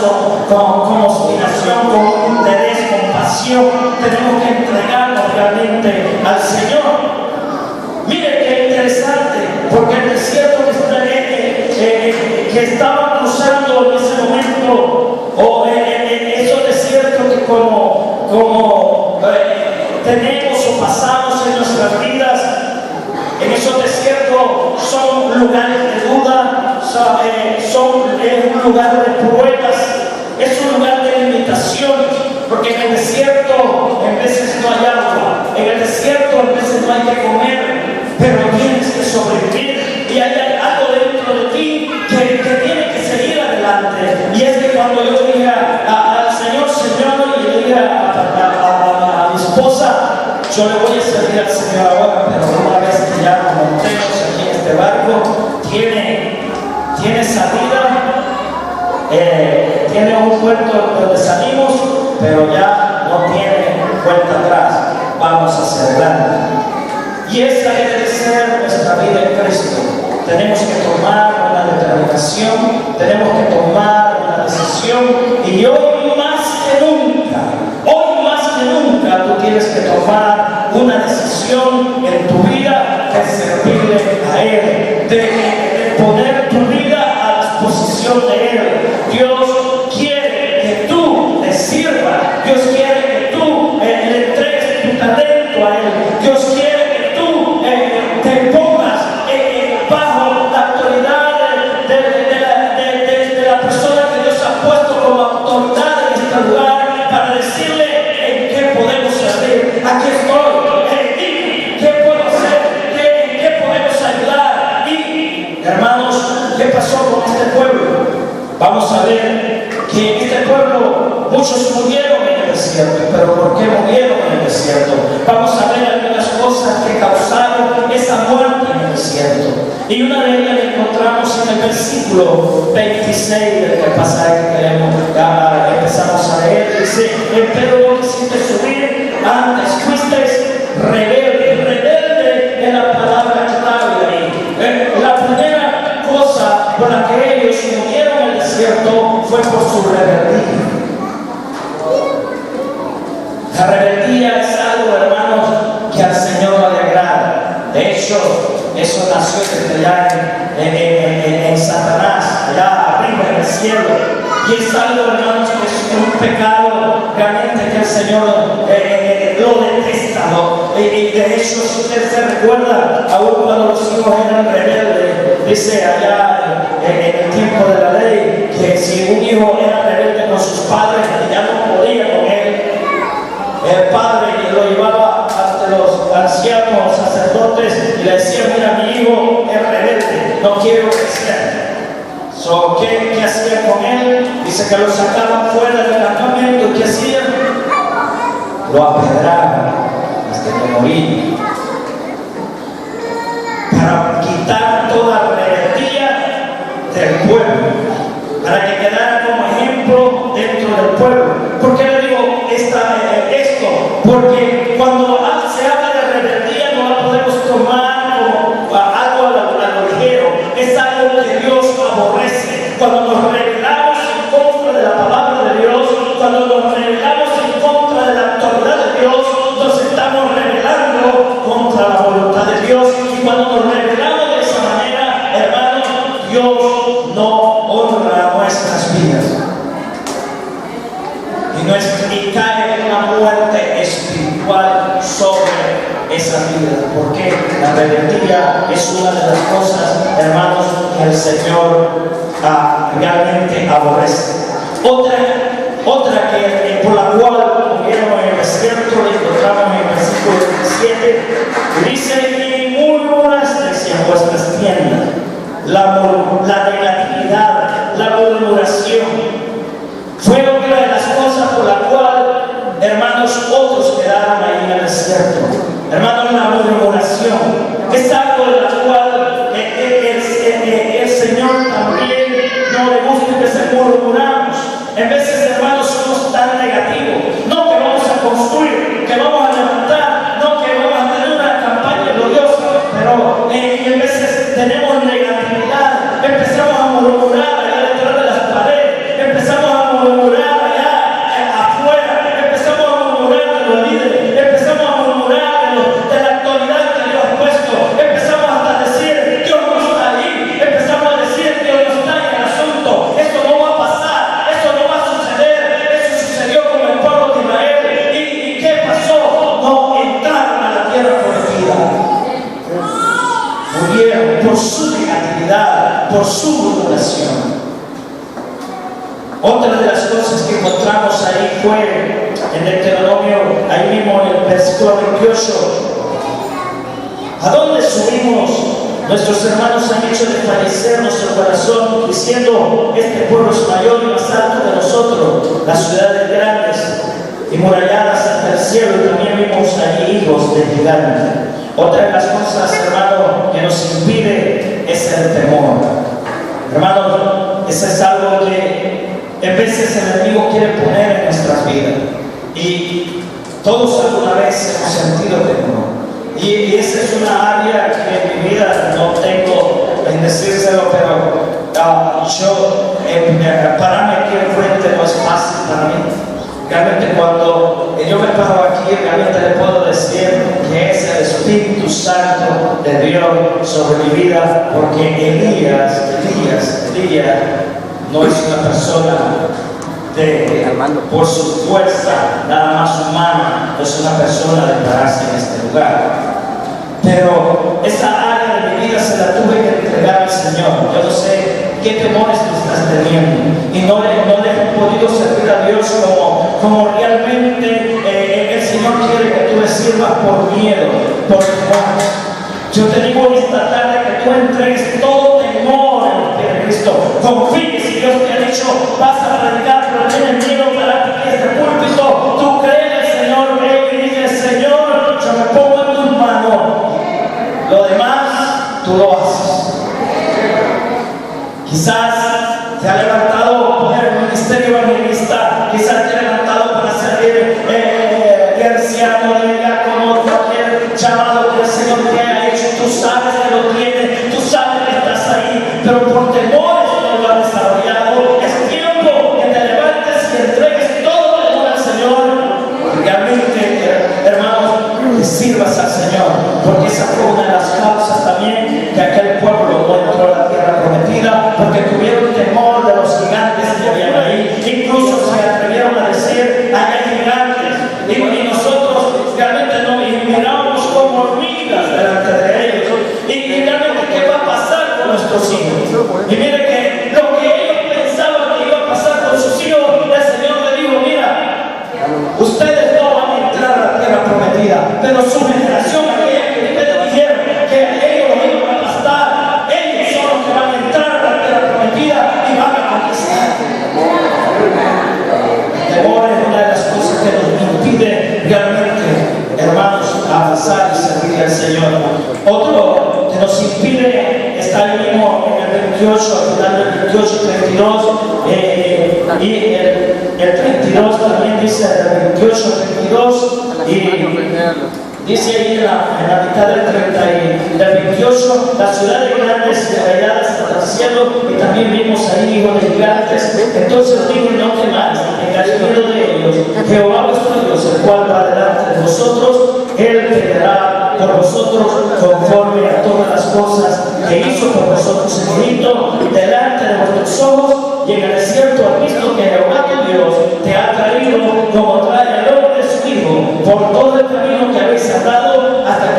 con obstinación, con interés, con pasión. Tenemos que entregarnos realmente al Señor. Mire qué interesante, porque el desierto que estaban cruzando en ese momento, o en esos desiertos que como tenemos o pasamos en nuestras vidas, en esos desiertos son lugares de duda, son un lugar de pruebas, es un lugar de limitaciones, porque en el desierto en veces no hay agua, en el desierto en veces no hay que comer, pero tienes que sobrevivir y hay algo dentro de ti que tiene que seguir adelante. Y es que cuando yo dije al Señor, y le dije a mi esposa, yo le voy a servir al Señor ahora, pero una vez que ya nos montemos aquí en este barco, tiene salida. Tiene un puerto donde salimos, pero ya no tiene vuelta atrás, vamos hacia adelante. Y esa debe de ser nuestra vida en Cristo. Tenemos que tomar una determinación, tenemos que tomar una decisión, y hoy más que nunca, tú tienes que tomar una decisión en tu vida de servirle a Él, de poner tu vida a disposición de Él. Dios quiere que tú le sirvas, Dios quiere que tú le entregues tu talento a Él, Dios quiere que tú te pongas bajo la autoridad de la persona que Dios ha puesto como autoridad en este lugar, para decirle en qué podemos servir. Aquí estoy, ¿qué puedo hacer? ¿En qué podemos ayudar? Y hermanos, ¿qué pasó con este pueblo? Vamos a ver que en este pueblo muchos murieron en el desierto. ¿Pero por qué murieron en el desierto? Vamos a ver algunas cosas que causaron esa muerte en el desierto. Y una de ellas la encontramos en el versículo 26 del pasaje que queremos empezamos a leer. Dice: pero no quisiste subir, antes fuiste rebelde en la palabra clave de ahí. La primera cosa por la que ellos murieron en el desierto fue por su rebeldía. La rebeldía es algo, hermanos, que al Señor no le agrada. De hecho, eso nació desde allá en Satanás, allá arriba en el cielo. Y es algo, hermanos, que es un pecado realmente que el Señor lo detesta, ¿no? Y de hecho, si usted se recuerda, aún cuando los hijos eran rebeldes, dice allá en el tiempo de la ley, que si un hijo era rebelde con sus padres, ya no podía con él. El padre lo llevaba ante los ancianos sacerdotes y le decía: mira, mi hijo es rebelde, no quiero crecer. ¿Qué hacían con él? Dice que lo sacaban fuera del campamento. ¿Y qué hacían? Lo apedraban hasta que moría, para quitar toda rebeldía del pueblo, para que quedara como ejemplo dentro del pueblo. ¿Por qué le digo esto? Porque cuando se habla de rebeldía no la podemos tomar como algo a lo ligero. Es algo que Dios aborrece. Cuando nos rebelamos en contra de la palabra de Dios, esa vida, porque la rebeldía es una de las cosas, hermanos, que el Señor realmente aborrece. Otra que por la cual vieron en el desierto, le encontramos en el versículo 17, dice: y murmuras en vuestras tiendas, la negatividad, la murmuración. Fue otra de las cosas por la cual, hermanos, otros quedaron ahí en el desierto. Hermanos, la murmuración es algo de la cual el Señor también no le gusta que se murmuramos. En veces, hermanos, somos tan negativos. No que vamos a construir, que vamos a levantar, no que vamos a tener una campaña gloriosa, pero en veces tenemos negatividad. Empezamos a murmurar allá detrás de las paredes, empezamos a murmurar allá afuera, empezamos a murmurar de los líderes, empezamos a murmurar de la autoridad que Dios ha puesto, empezamos hasta a decir: Dios no está ahí, empezamos a decir: Dios no está en el asunto, esto no va a pasar, esto no va a suceder. Eso sucedió con el pueblo de Israel. ¿Y qué pasó? No entraron a la tierra prometida. Murieron por su negatividad, por su murmuración. Otra de las cosas que encontramos ahí fue en Deuteronomio, ahí mismo en el versículo 28. ¿A dónde subimos? Nuestros hermanos han hecho desfallecer nuestro corazón, diciendo: este pueblo es mayor y más alto que nosotros, las ciudades grandes y muralladas hasta el cielo, y también vimos allí hijos de gigantes. Otra de las cosas, hermano, que nos impide es el temor. Hermano, eso es algo que en veces el enemigo quiere poner en nuestras vidas. Y todos alguna vez hemos sentido temor. Y esa es una área que en mi vida no tengo en decírselo, pero yo pararme aquí enfrente no es fácil para mí. Realmente cuando yo me paro aquí, realmente le puedo decir que es el Espíritu Santo de Dios sobre mi vida, porque Elías no es una persona por su fuerza nada más humana, no es una persona de pararse en este lugar. Pero esa área de mi vida se la tuve que entregar al Señor. Yo no sé qué temores tú estás teniendo y no le he podido servir a Dios como realmente el Señor quiere que tú le sirvas, por miedo, por temor. Yo te digo esta tarde que tú entregues todo temor en los pies de Cristo. Confíes, si Dios te ha dicho: vas a predicar, pero tienes miedo para ti este púlpito. Tú crees en el Señor, ve y dices: Señor, yo me pongo en tus manos. Lo demás, tú lo haces. Quizás te ha levantado por el ministerio evangelista, quizás te ha levantado para servir de anciano, de diácono, cualquier llamado que el Señor te ha hecho. Tú sabes que lo tienes, tú sabes que estás ahí, pero por temores no lo has desarrollado. Es tiempo que te levantes y entregues todo el temor al Señor. Realmente, hermanos, que sirvas al Señor, porque esa fue una de las causas también que aquel pueblo no entró a la tierra prometida, porque tuvieron temor de los gigantes que habían ahí. Incluso se atrevieron a decir: allá hay gigantes, y nosotros realmente no mirábamos como hormigas delante de ellos. Y realmente, ¿qué va a pasar con nuestros hijos? Y mire que lo que ellos pensaban que iba a pasar con sus hijos, el Señor le dijo: mira, ustedes no van a entrar a la tierra prometida, pero su generación, aquella que ustedes dijeron que ellos los iban a aplastar, ellos son los que van a entrar a la tierra prometida y van a conquistar. El temor es una de las cosas que nos impide realmente, hermanos, avanzar y servir al Señor. Otro que nos impide está ahí mismo en el 28, al final del 28 y 32, y el 32 también dice, el 28 al 32, y dice ahí en la mitad del 30 y del 28, las ciudades grandes y arraigadas hasta el cielo, y también vimos ahí hijos de gigantes. Entonces dijo: no temáis, tengáis miedo de ellos. Jehová vuestro Dios, el cual va delante de vosotros, Él peleará por vosotros conforme a todas las cosas que hizo por vosotros en Egipto, delante de vuestros ojos, y en el desierto has visto que Jehová tu Dios te ha traído como trae al hombre su hijo, por todo el camino que habéis andado hasta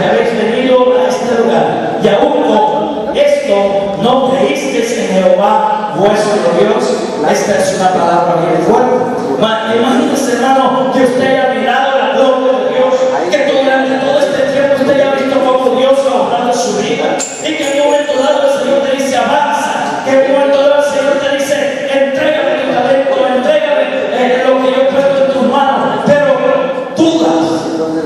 hueso de Dios. Esta es una palabra bien fuerte. Imagínese, hermano, que usted haya mirado la gloria de Dios, que durante todo este tiempo usted haya visto cómo Dios ha obrado su vida, y que en un momento dado el Señor te dice avanza, que en un momento dado el Señor te dice entrégame tu talento, entrégame lo que yo he puesto en tus manos, pero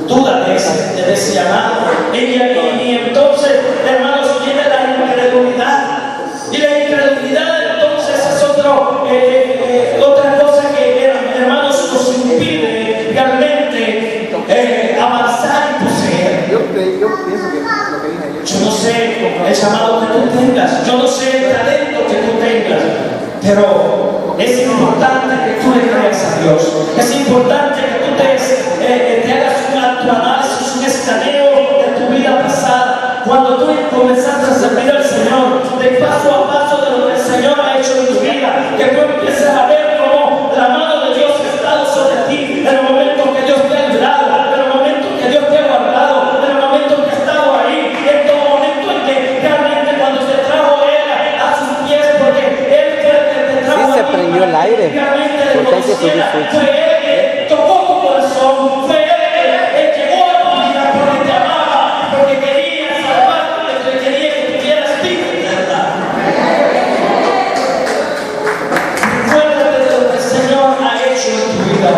duda de ese llamado. Y entonces, hermanos, viene la incredulidad, y la incredulidad entonces es otra cosa que, hermanos, nos impide realmente avanzar y poseer. Yo pienso que lo que dije ayer. Yo no sé el llamado que tú tengas, yo no sé el talento que tú tengas, pero es importante que tú le creas a Dios. Es importante que tú te hagas un análisis, un escaneo de tu vida pasada. Cuando tú comenzaste a servir al Señor, de paso a paso de lo que el Señor ha hecho en tu vida, que tú empieces a ver cómo la mano de Dios ha estado sobre ti, en el momento que Dios te ha ayudado, en el momento que Dios te ha guardado, en el momento que has estado ahí, en todo momento en que realmente cuando te trajo Él a sus pies, porque Él fue el que te trajo. Sí, se prendió el aire. Porque hay que subir switch. Fue Él que tocó tu corazón, fue Él que llegó a tu vida porque te amaba, porque quería salvarte, porque quería que tuvieras vida eterna. Recuérdate de lo que el Señor ha hecho en tu vida,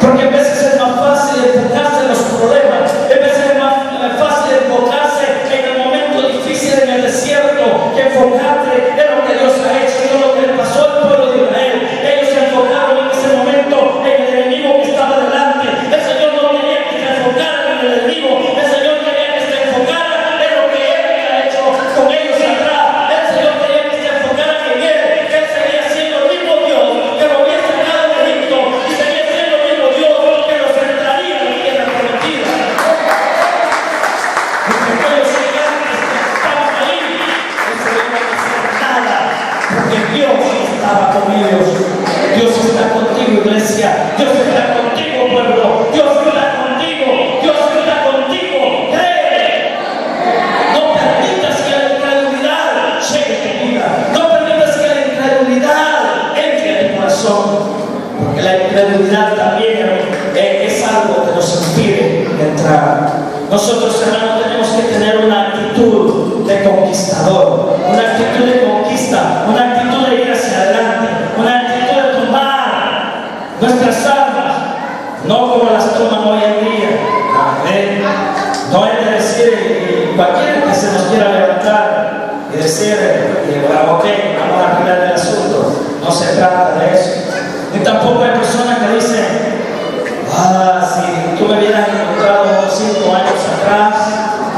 porque a veces es más fácil enfocarse en los problemas, a veces es más fácil enfocarse en el momento difícil en el desierto que enfocarte en lo que Dios ha hecho y en lo que le pasó al pueblo de Israel. Ellos se enfocaron en ese momento en el enemigo que estaba delante. El Señor no quería que se enfocaran en el enemigo, el Señor quería que se enfocaran en lo que Él había hecho con ellos atrás. El Señor quería que se enfocaran en Él, que Él seguía siendo el mismo Dios que lo había sacado de Egipto y seguía siendo el mismo Dios que los entraría en la tierra prometida. Porque aquellos gigantes que estaban ahí no se iban a hacer nada, porque Dios estaba con ellos. Dios está contigo, iglesia. Dios está contigo, pueblo. Dios está contigo. Dios está contigo. Cree. No permitas que la incredulidad llegue a tu vida. No permitas que la incredulidad entre en tu corazón. Porque la incredulidad también es algo que nos impide entrar. Nosotros, hermanos, tenemos que tener una actitud de conquistador, una actitud de conquista, una actitud de ir hacia adelante, una actitud de tomar nuestras armas, no como las toman hoy en día. Amén. No es de decir, cualquiera que se nos quiera levantar y decir, ok, vamos a arreglar el asunto. No se trata de eso. Ni tampoco hay personas que dicen, si tú me hubieras encontrado 5 años atrás,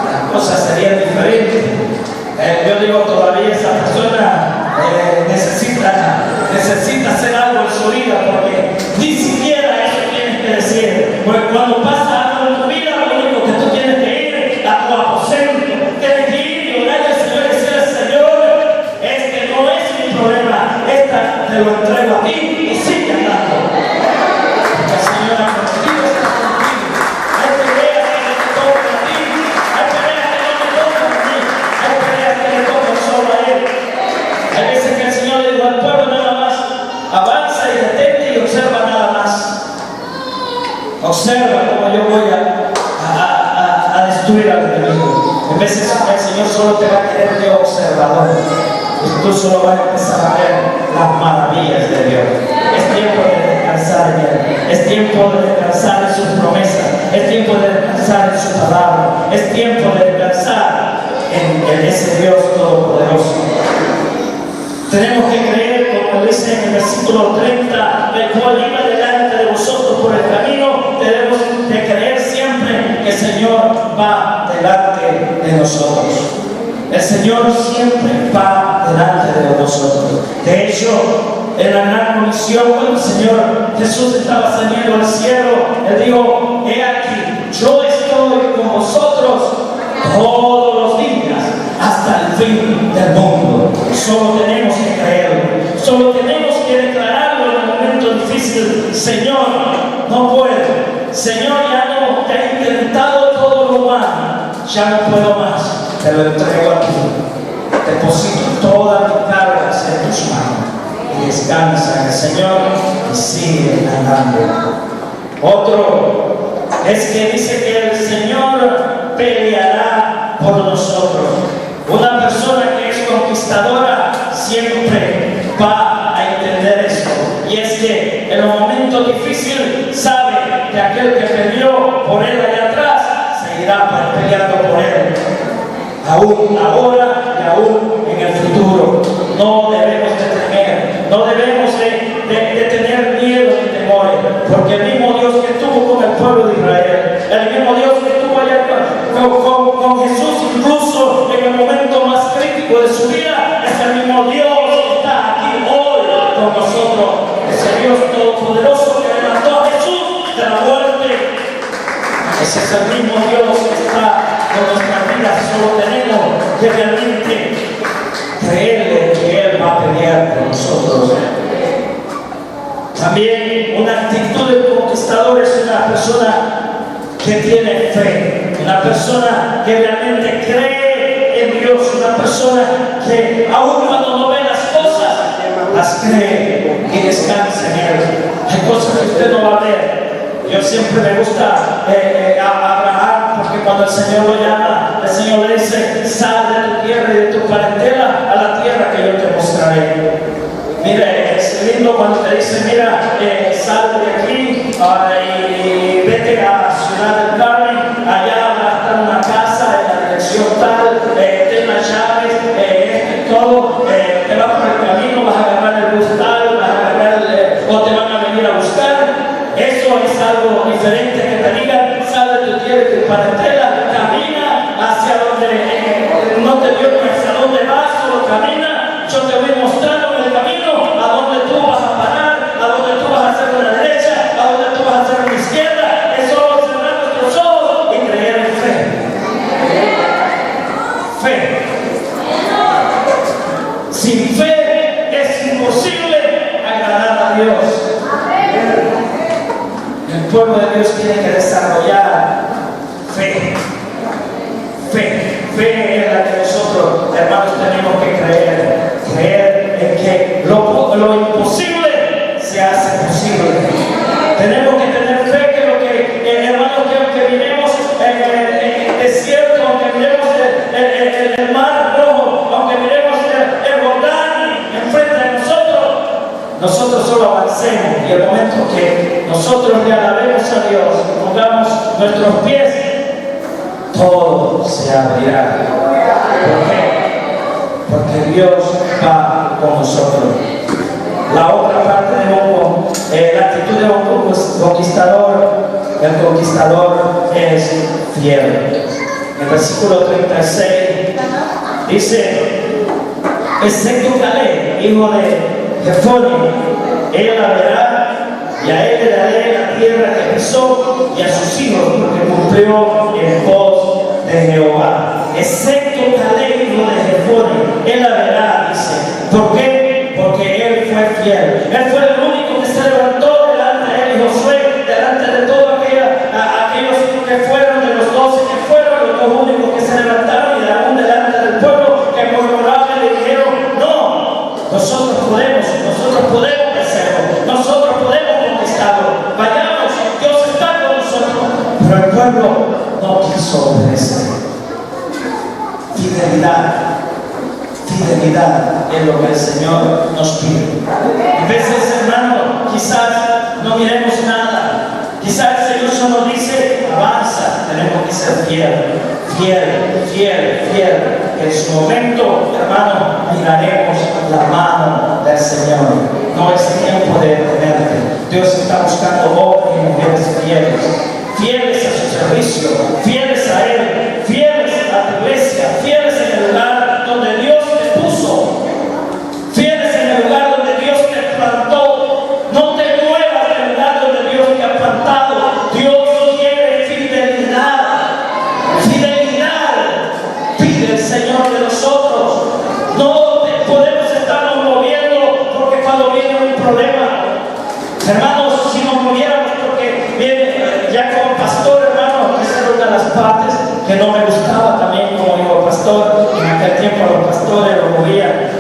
las cosas serían diferentes. Yo digo, todavía esa persona necesita hacer algo en su vida, porque ni siquiera eso tienes que decir. Porque cuando pasa algo en tu vida, lo único que tú tienes que ir a tu aposento, tienes que ir y orar al Señor y decir al Señor, este no es mi problema, esta te lo entrego a ti y sigue andando. Porque el Señor ha prometido estar contigo. Hay peleas que no te tocan a ti, hay peleas que no te tocan a mí, hay peleas que le tocan solo a Él. Hay veces que el Señor le dijo al pueblo nada más, avanza y detente y observa nada más. Observa cómo yo voy a destruir al enemigo. A veces el Señor solo te va a querer de observador. Y tú solo vas a empezar a ver las maravillas de Dios. Es tiempo de descansar en Él. Es tiempo de descansar en sus promesas. Es tiempo de descansar en su palabra. Es tiempo de descansar en ese Dios todopoderoso. Tenemos que creer, como dice en el versículo 30, el cual iba delante de vosotros por el camino. Debemos de creer siempre que el Señor va delante de nosotros. El Señor siempre va delante de nosotros. De hecho, en la gran comisión, cuando el Señor Jesús estaba ascendiendo al cielo, Él dijo, he aquí, yo estoy con vosotros todos los días hasta el fin del mundo. Solo tenemos que creerlo, solo tenemos que declararlo en el momento difícil. Señor, no puedo. Señor, ya no te he intentado todo lo humano, ya no puedo más. Te lo entrego a ti. Deposito todas mis cargas en tus manos. y descansa en el Señor y sigue andando. Otro es que dice que el Señor peleará por nosotros. Una persona que es conquistadora siempre va a entender esto. Y es que en los momentos difíciles sabe que aquel que peleó por él allá atrás seguirá peleando por él. Aún ahora y aún en el futuro. No debemos de temer, no debemos de tener miedo ni temores, porque el mismo Dios que estuvo con el pueblo de Israel, el mismo Dios que estuvo allá con Jesús, incluso en el momento más crítico de su vida, es el mismo Dios que está aquí hoy con nosotros. Ese Dios todopoderoso que levantó a Jesús de la muerte. Ese es el mismo Dios que está con nuestras vidas. Solo tenemos que realmente creerle que Él va a pelear por nosotros. También una actitud de conquistador es una persona que tiene fe, una persona que realmente cree en Dios, una persona que aún cuando no ve las cosas, las cree y descansa en Él. Hay cosas que usted no va a ver. Yo siempre me gusta a Abraham, porque cuando el Señor lo llama, el Señor le dice: sal de tu tierra y de tu parentela a la tierra que yo te mostraré. Mira, es lindo cuando te dice: mira, sal de aquí y vete a Ciudad del Carmen, allá va a estar una casa en la dirección tal, ten las llaves, todo, te vas por el camino, vas a agarrar el bus tal, vas a agarrar o te van a venir a buscar. Eso es algo diferente que te digan: sal de tu tierra y tu parentela, camina hacia donde no te dio hacia dónde vas, solo camina, yo te voy mostrando en el camino a dónde tú vas a parar, a dónde tú vas a hacer una derecha, a dónde tú vas a hacer una izquierda. Es solo cerrar nuestros ojos y creer en fe. Fe. Sin fe es imposible agradar a Dios. El pueblo de Dios tiene que desarrollar fe. Fe es la que nosotros, hermanos, tenemos que creer. Creer en que lo imposible se hace posible. Tenemos que tener fe que lo que, hermanos, que aunque miremos el desierto, aunque miremos el mar rojo, aunque miremos el Jordán enfrente de nosotros solo avancemos, y el momento que nosotros le alabemos a Dios y pongamos nuestros pies, todo se abrirá. ¿Por qué? Porque Dios va con nosotros. La otra parte de la actitud de un conquistador, el conquistador es fiel. En el versículo 36 dice: excepto Caleb, hijo de Jefone, él la verá, y a él le daré la tierra que pisó y a sus hijos, porque cumplió en pos de Jehová. Excepto Caleb, hijo de Jefone, él la verá, dice. ¿Por qué? Porque él fue fiel. Él fue el único que se levantó delante de él y Josué, delante de todos aquellos que fueron, de los 12 que fueron, los dos únicos que se levantaron y aún delante del pueblo que murmuraban y le dijeron: no, nosotros podemos hacerlo, nosotros podemos conquistarlo, vayamos, Dios está con nosotros. Pero el pueblo no quiso obedecer. Fidelidad es lo que el Señor nos pide. A veces, hermano, quizás no miremos nada, quizás el Señor solo dice: avanza. Tenemos que ser fiel, que en su momento, hermano, miraremos la mano del Señor. No es tiempo de detenerte. Dios está buscando hombres y mujeres fieles a su servicio, fieles a Él, fieles a tu iglesia, fieles en el lugar donde Dios te puso, fieles en el lugar donde Dios te plantó. No te muevas del lugar donde Dios te ha plantado. Dios quiere fidelidad. Pide el Señor de nosotros. No podemos estarnos moviendo porque cuando viene un problema, hermanos, si nos moviéramos porque viene ya como pastor, hermano, esa era una de las partes que no me gustaba también como pastor. En aquel tiempo los pastores lo movían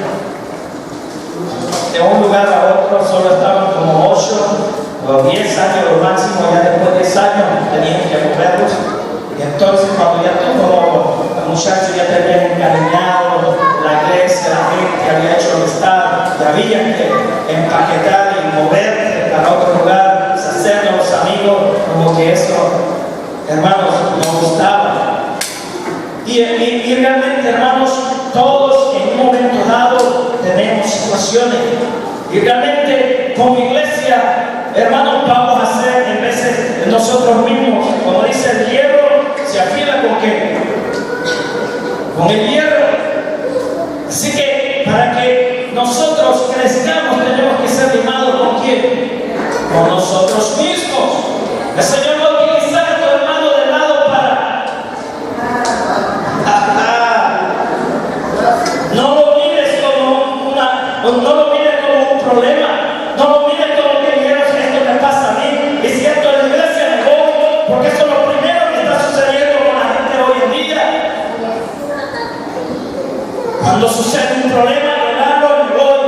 de de un lugar a otro solo estaban como 8 o 10 años lo máximo, ya después de 10 años tenían que moverlos. Y entonces cuando ya tú como muchachos ya te habían encariñado, la iglesia, la gente había hecho amistad, y había que empaquetar y moverte para otro lugar, hacernos los amigos, como que eso, hermanos, nos gustaba. Y realmente, hermanos, todos en un momento dado tenemos situaciones. Y realmente, como iglesia, hermanos, vamos a hacer en veces nosotros mismos, como dice el hierro, se afila con qué? Con el hierro. Así que para que nosotros crezcamos, tenemos que ser limados con quién? Con nosotros mismos. El Señor va a utilizar a tu hermano de lado para. No lo mires como no lo mires como un problema. No lo mires como que dijeron esto me pasa a mí. Es cierto, en la iglesia me voy, porque eso es lo primero que está sucediendo con la gente hoy en día. Cuando sucede un problema, yo hablo y me voy.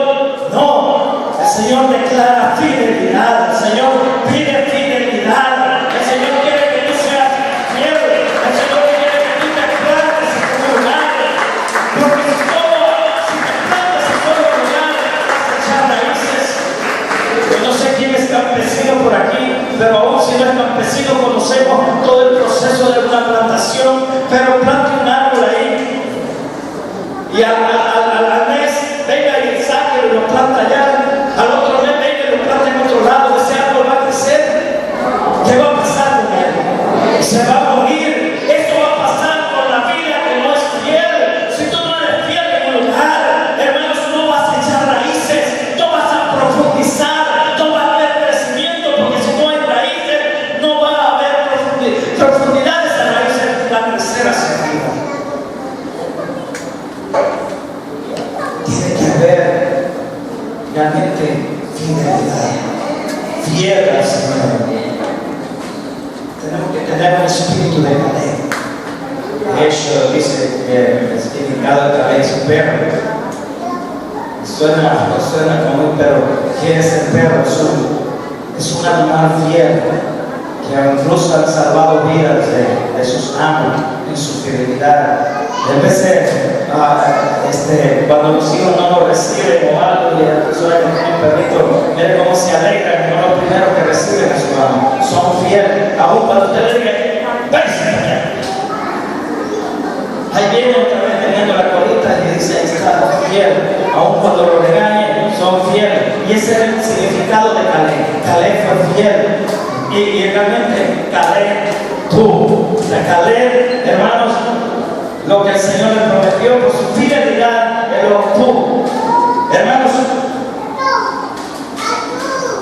No, el Señor declara fidelidad. El Señor pide fidelidad. El Señor quiere que tú seas fiel. El Señor quiere que tú te plantes en tu lugar. Porque si te plantas en todo lugar, vas a echar raíces. Yo no sé quién es campesino por aquí, pero aún si no es campesino, conocemos todo el proceso de una plantación. Pero plante un árbol ahí. Y al mes venga y saque y lo planta allá. Al otro mes venga y lo planta en otro lado. Ese árbol va a crecer. ¿Qué va a pasar con él? Se va a morir. Esto va a pasar con la vida que no es fiel. Si tú no eres fiel en un lugar, hermanos, no vas a echar raíces, no vas a profundizar, no va a haber crecimiento, porque si no hay raíces, no va a haber profundidad de esas raíces, va a crecer hacia arriba. Tiene que haber realmente fidelidad, fiel al Señor. Tenemos que tener un espíritu de Caleb. De hecho, dice que el significado de Caleb es un perro. Suena como un perro. ¿Quién es el perro? Es un animal fiel que incluso han salvado vidas de sus amos en su fidelidad. A veces, cuando los hijos no lo reciben o algo, y la persona que tiene un perrito, mire cómo se alegran, que no lo primero que reciben a su amo. Son fieles, aún cuando usted le diga, ¡váyase! Ahí viene otra vez teniendo la colita y dice, ahí está, fiel. Aún cuando lo regañen, son fieles. Y ese es el significado de Caleb. Caleb fue fiel. Y realmente, Caleb tuvo. Caleb, hermanos, lo que el Señor le prometió por su fidelidad, Él lo obtuvo. Hermanos,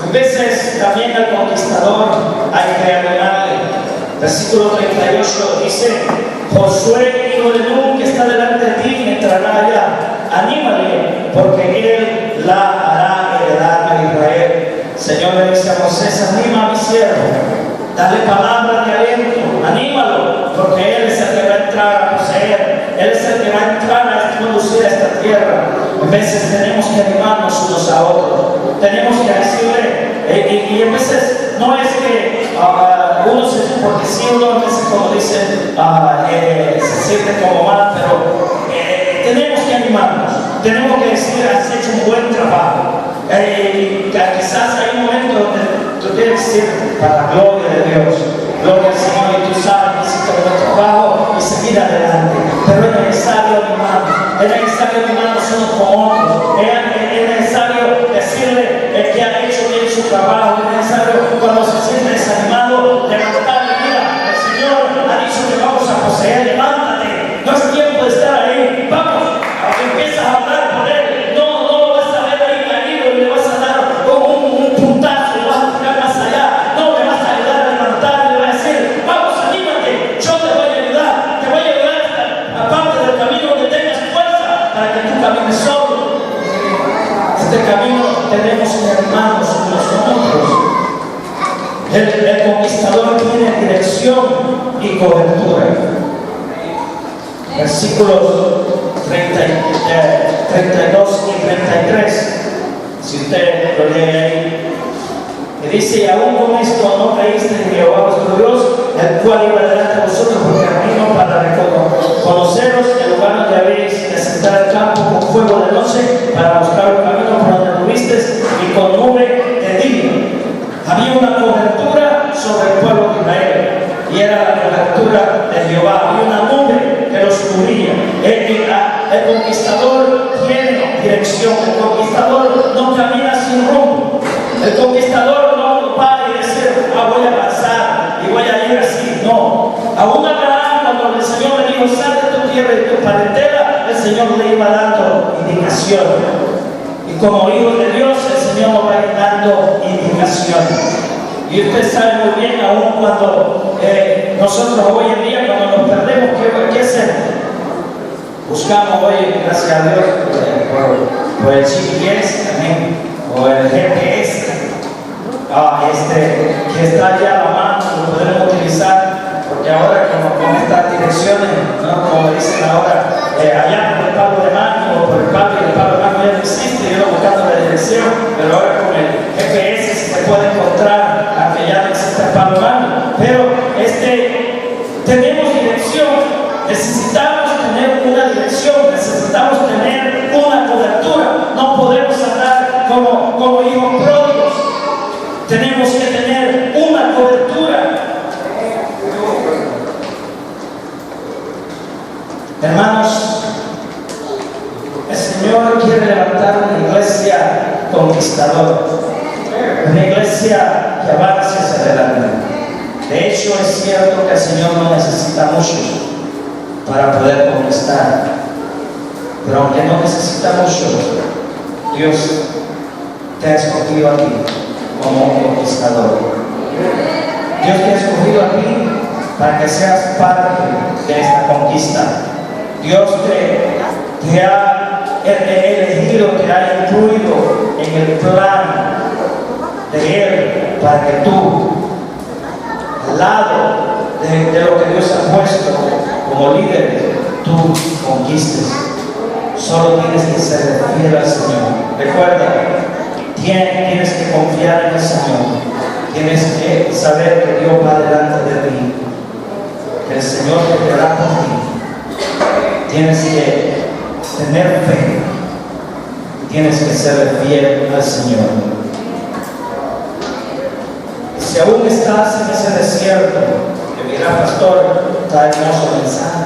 a veces también al conquistador hay que animarle. Versículo 38 dice: Josué, hijo de Nun, que está delante de ti, entrará allá. Anímale, porque Él la hará heredar a Israel. El Señor le dice a Moisés: anima a mi siervo, dale palabras de aliento, anímalo, porque Él es el que va a entrar a poseer, Él es el que va a entrar a conducir a esta tierra. A veces tenemos que animarnos unos a otros, tenemos que decirle, y a veces no es que uno se, porque si uno a veces como dicen, se siente como mal, pero tenemos que animarnos, tenemos que decir, has hecho un buen trabajo. Quizás hay un momento donde tú tienes que decir, para la gloria de Dios, gloria al Señor, y tú sabes que hiciste un buen trabajo y seguir adelante. Pero es necesario animarnos, es necesario animarnos unos con otros, es necesario decirle que ha hecho bien su trabajo, es necesario cuando se siente desanimado, levantarle, mira, el Señor ha dicho que vamos a poseer, levántate, no es tiempo de estar ahí, vamos, aunque empiezas a hablar por Él, no lo vas a ver ahí caído y le vas a dar un puntazo, le vas a tirar más allá, no, le vas a ayudar a levantar y le vas a decir, vamos, anímate, yo te voy a ayudar aparte del camino donde tengas fuerza para que tú camines solo. Este camino tenemos que animarnos unos con otros. El conquistador tiene dirección y cobertura. Versículos 32 y 33. Si usted lo lee ahí, y dice, y aún con esto no creíste en Jehová vuestro Dios, el cual iba delante de vosotros por camino para conoceros el lugar donde habéis de sentar el campo con fuego de noche para buscar un camino por donde tuvisteis y con nube de día. Había una cobertura sobre el pueblo de Israel y era la cobertura de Jehová. Había una nube que los cubría. El conquistador tiene dirección. El conquistador no camina sin rumbo. El conquistador no va y dice, voy a pasar y voy a ir así. No. Aún Abraham, cuando el Señor le dijo, sal de tu tierra y tu parentela, el Señor le iba dando indicación. Y como hijos de Dios, el Señor nos va a ir dando indicaciones. Y usted sabe muy bien, aún cuando nosotros hoy en día, cuando nos perdemos, ¿qué hacemos? Buscamos hoy, gracias a Dios, por el GPS, amén, o el GPS, que está allá a la mano, lo podemos utilizar, porque ahora con estas direcciones, ¿no? Como dicen ahora, allá por el palo de mano, o por el palo de mano ya no existe, yo buscando la dirección, pero ahora con el GPS se puede encontrar, aunque ya no existe el palo de mano, pero tenemos dirección, necesitamos tener una dirección, necesitamos tener una cobertura, no podemos andar como hijos pródigos, tenemos que tener una cobertura. Hermanos, el Señor quiere levantar una iglesia conquistadora, una iglesia que avance hacia adelante. De hecho, es cierto que el Señor no necesita mucho para poder conquistar, pero aunque no necesita mucho, Dios te ha escogido a ti como un conquistador. Dios te ha escogido a ti para que seas parte de esta conquista. Dios te ha elegido, te ha incluido en el plan de Él para que tú, al lado de lo que Dios ha puesto como líder, tú conquistes. Solo tienes que ser fiel al Señor. Recuerda, tienes que confiar en el Señor. Tienes que saber que Dios va delante de ti, que el Señor te verá por ti. Tienes que tener fe. Tienes que ser fiel al Señor. Y si aún estás en ese desierto, que mira, pastor, está hermoso mensaje,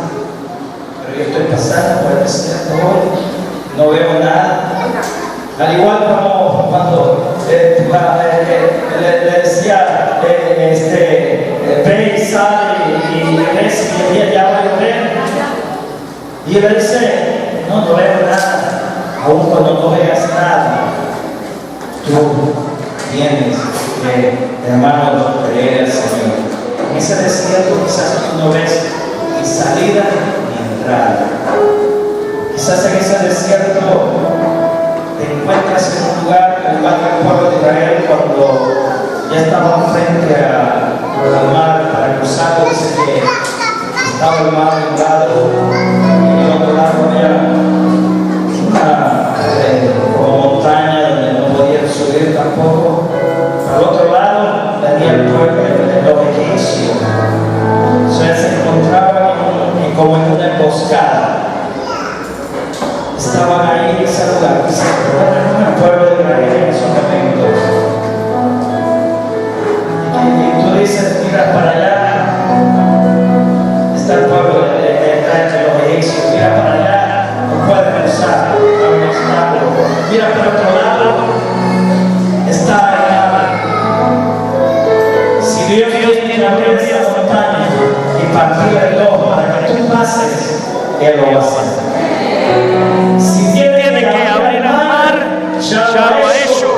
pero yo estoy pasando por el desierto hoy, no veo nada. Al igual como cuando le decía, ve y sale y ves y ya va a llover. Y él dice, no veo nada. Aún cuando no veas nada, tú tienes que, hermanos, creer al Señor. En ese desierto quizás tú no ves ni salida ni entrada. Quizás en ese desierto te encuentras en un lugar, al igual que el pueblo de Israel, cuando ya estaban frente al mar para cruzarlo, dice que estaba el mar de un lado y el otro lado había una como montaña donde no podían subir tampoco. Al otro lado venía el pueblo de los egipcios. Entonces se encontraban como en una emboscada. Estaban ahí en ese lugar, el pueblo de Israel en esos momentos. Y tú dices, mira para allá, está el pueblo de los egipcios, mira para allá, no puede pensar, mira para otro lado, está el mar. Si Dios quiere abrir esa montaña y partir el ojo para que tú pases, Él lo va a hacer. Si tiene que abrir el mar, ya lo ha hecho,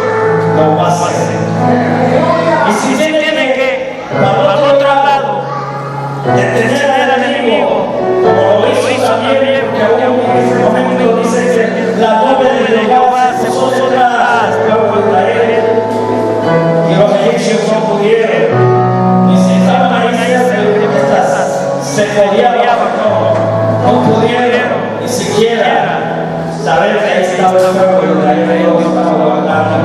lo va a hacer. Y si tiene que, para el otro lado, detener al enemigo, como lo hizo también, porque aún en ese momento dice que la nube de Jehová se puso tras el pueblo de Israel, y los egipcios no pudieron, ni si estaban ahí cerca, se podían, no pudieron ni siquiera saber que ahí estaba el pueblo de Israel, estaba guardando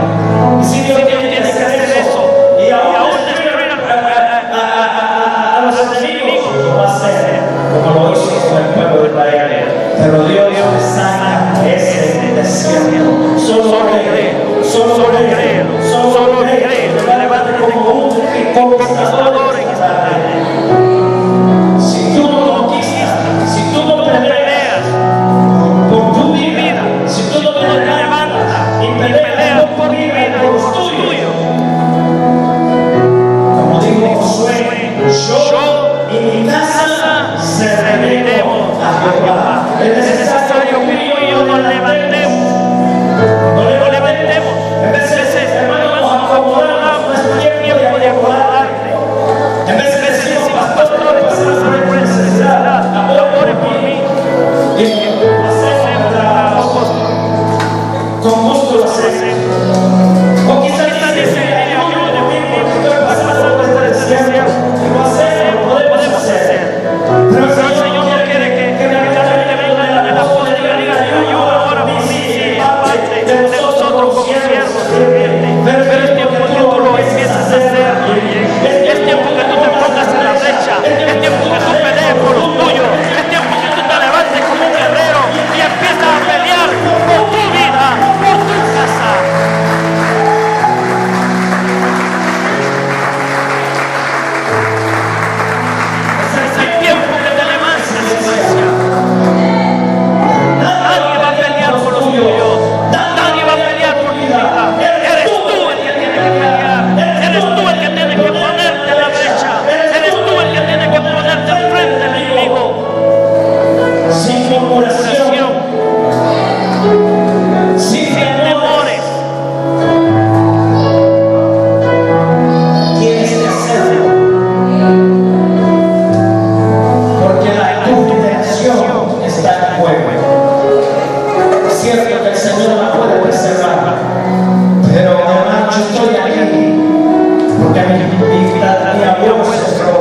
porque mi abuelo se cerró.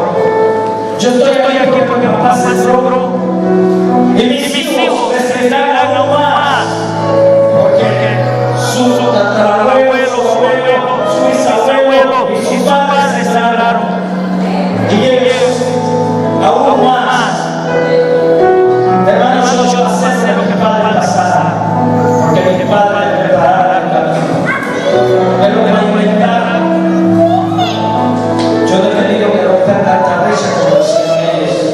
Yo estoy aquí porque mi papá se cerró. Y mis hijos necesitan algo más, porque su tatarabuelo, su abuelo, su bisabuelo y sus padres se cerraron. Y ellos aún más. Hermanos, yo pasé de lo que mi padre pasaba, porque mi padre me preparaba el camino. Es lo que me inventaba. Yo no he tenido que romper tanta brecha como decían ellos.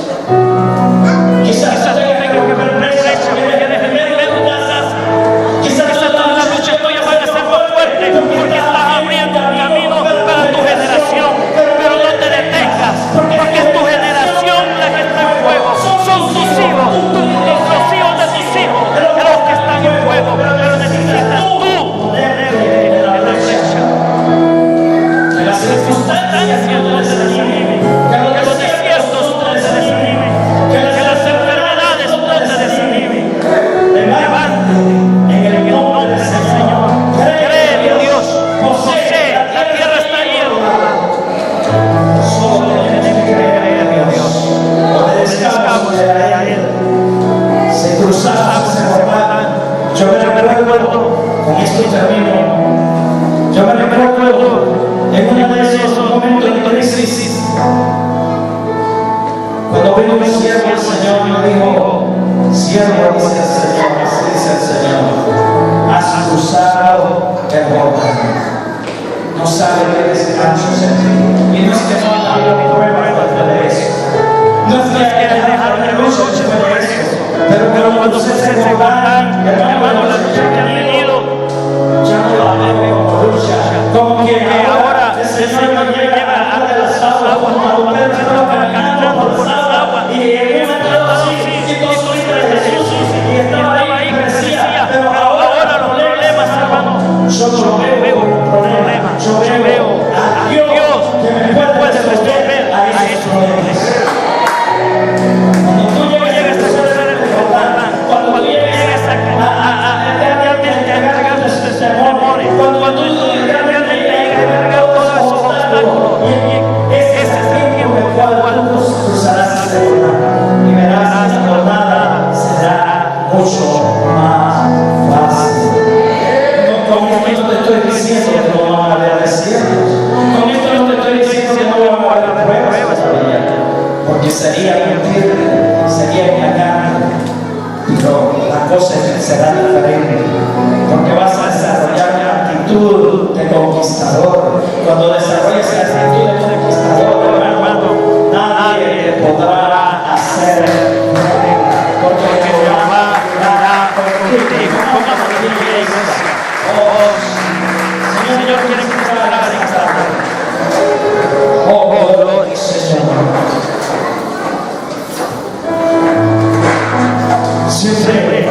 Quizás tenga que romper brecha porque desde primero quizás la lucha tuya vaya a ser más fuerte porque estás abriendo un camino para tu generación. Pero no te detengas, porque es tu generación la que está en fuego. Son tus hijos, los hijos de tus hijos, los que están en fuego. Pero necesitas tú poner la brecha. Que las circunstancias no te desanimen, que los desiertos no te desanimen, que las enfermedades no te desanimen. Levante en el nombre del Señor. Cree en Dios. José, la tierra está llena. Solo tienes que creer en Dios. Obedezcamos a Él. Se cruzaban, se formaban. Yo me recuerdo, con esto termino. Yo me recuerdo en uno de esos momentos de crisis, cuando vino mi siervo, el Señor me dijo: siervo, dice el Señor, así dice el Señor, has cruzado el Jordán. No sabe qué descanso sentir. Y no es que no haya habido pruebas después de eso. No es que haya dejado de lucha después de eso. Pero cuando se Jordán, hermano, la lucha que han tenido, ya no la veo como lucha. Como que ahora el Señor me lleva a las aguas, cuando ustedes están caminando por las aguas, y en un momento así, y todo libre de Jesús, y estaba ahí, crecía. Pero ahora los problemas, hermano, yo no lo veo como problema. Yo veo a Dios que me puede resolver a esos problemas. Cuando tú llegues a conocer el Jordán, cuando tú llegues a realmente a cargar tus testimonios, cuando tú realmente llegues a cargar todos esos obstáculos, ese es el tiempo en el cual tú cruzarás ese Jordán y verás que la jornada será mucho más fácil. Con esto te estoy diciendo que no van a haber desiertos. Con esto no te estoy diciendo que no van a haber pruebas todavía, porque sería mentirte, sería engañarte. Pero la cosa es que será diferente, porque vas a desarrollar una actitud de conquistador. Cuando desarrolles esa actitud de conquistador, hermano, nadie te podrá hacer frente, porque Jehová irá contigo. Pongamos de pie, iglesia. Señor, quiere escuchar a la oh, gloria, Señor. Siempre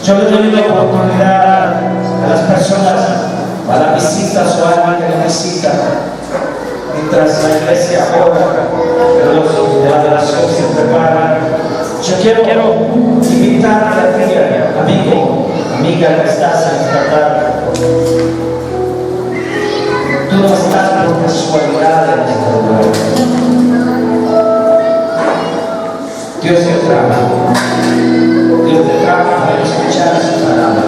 yo le doy la oportunidad a las personas, a las visitas o a alguien que nos visita, mientras la iglesia ora, de la adoración se prepara. Yo quiero invitarte a ti, amigo, amiga que estás en esta tarde. Tú no estás por casualidad en este lugar. Dios te trajo. Dios te trajo para escuchar su palabra.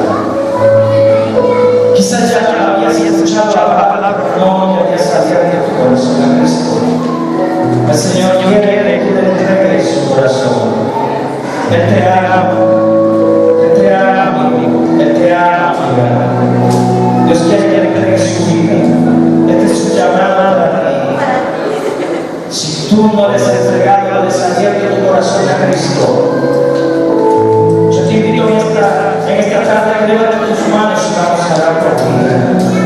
Quizás ya no habías escuchado la palabra, no que habías abierto tu corazón a Cristo. El Señor quiere que te entregue su corazón. Él te ama, amigo, Él te ama, amiga. Dios quiere que le entregue su vida. Este es su llamada a ti. Si tú no les has entregado, no les has abierto tu corazón a Cristo, yo te invito en esta tarde a que levantes tus manos y vamos a orar por ti.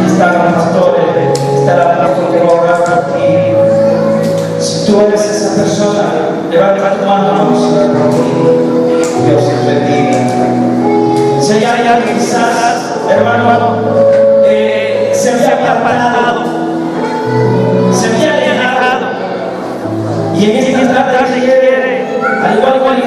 Están los pastores, está el apóstol que va a orar por ti. Si tú eres esa persona, levanta tu mano, vamos a orar por ti. Dios te bendiga. Si hay alguien quizás, hermano, se había apartado, se había alejado, y en esta tarde quiere, al igual que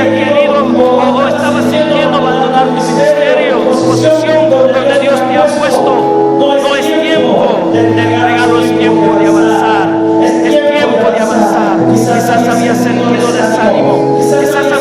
había querido o estaba sintiendo abandonar tu ministerio, posición donde Dios te ha puesto. No es tiempo de entregarlo, es tiempo de avanzar. Es tiempo de avanzar. Quizás había sentido desánimo, quizás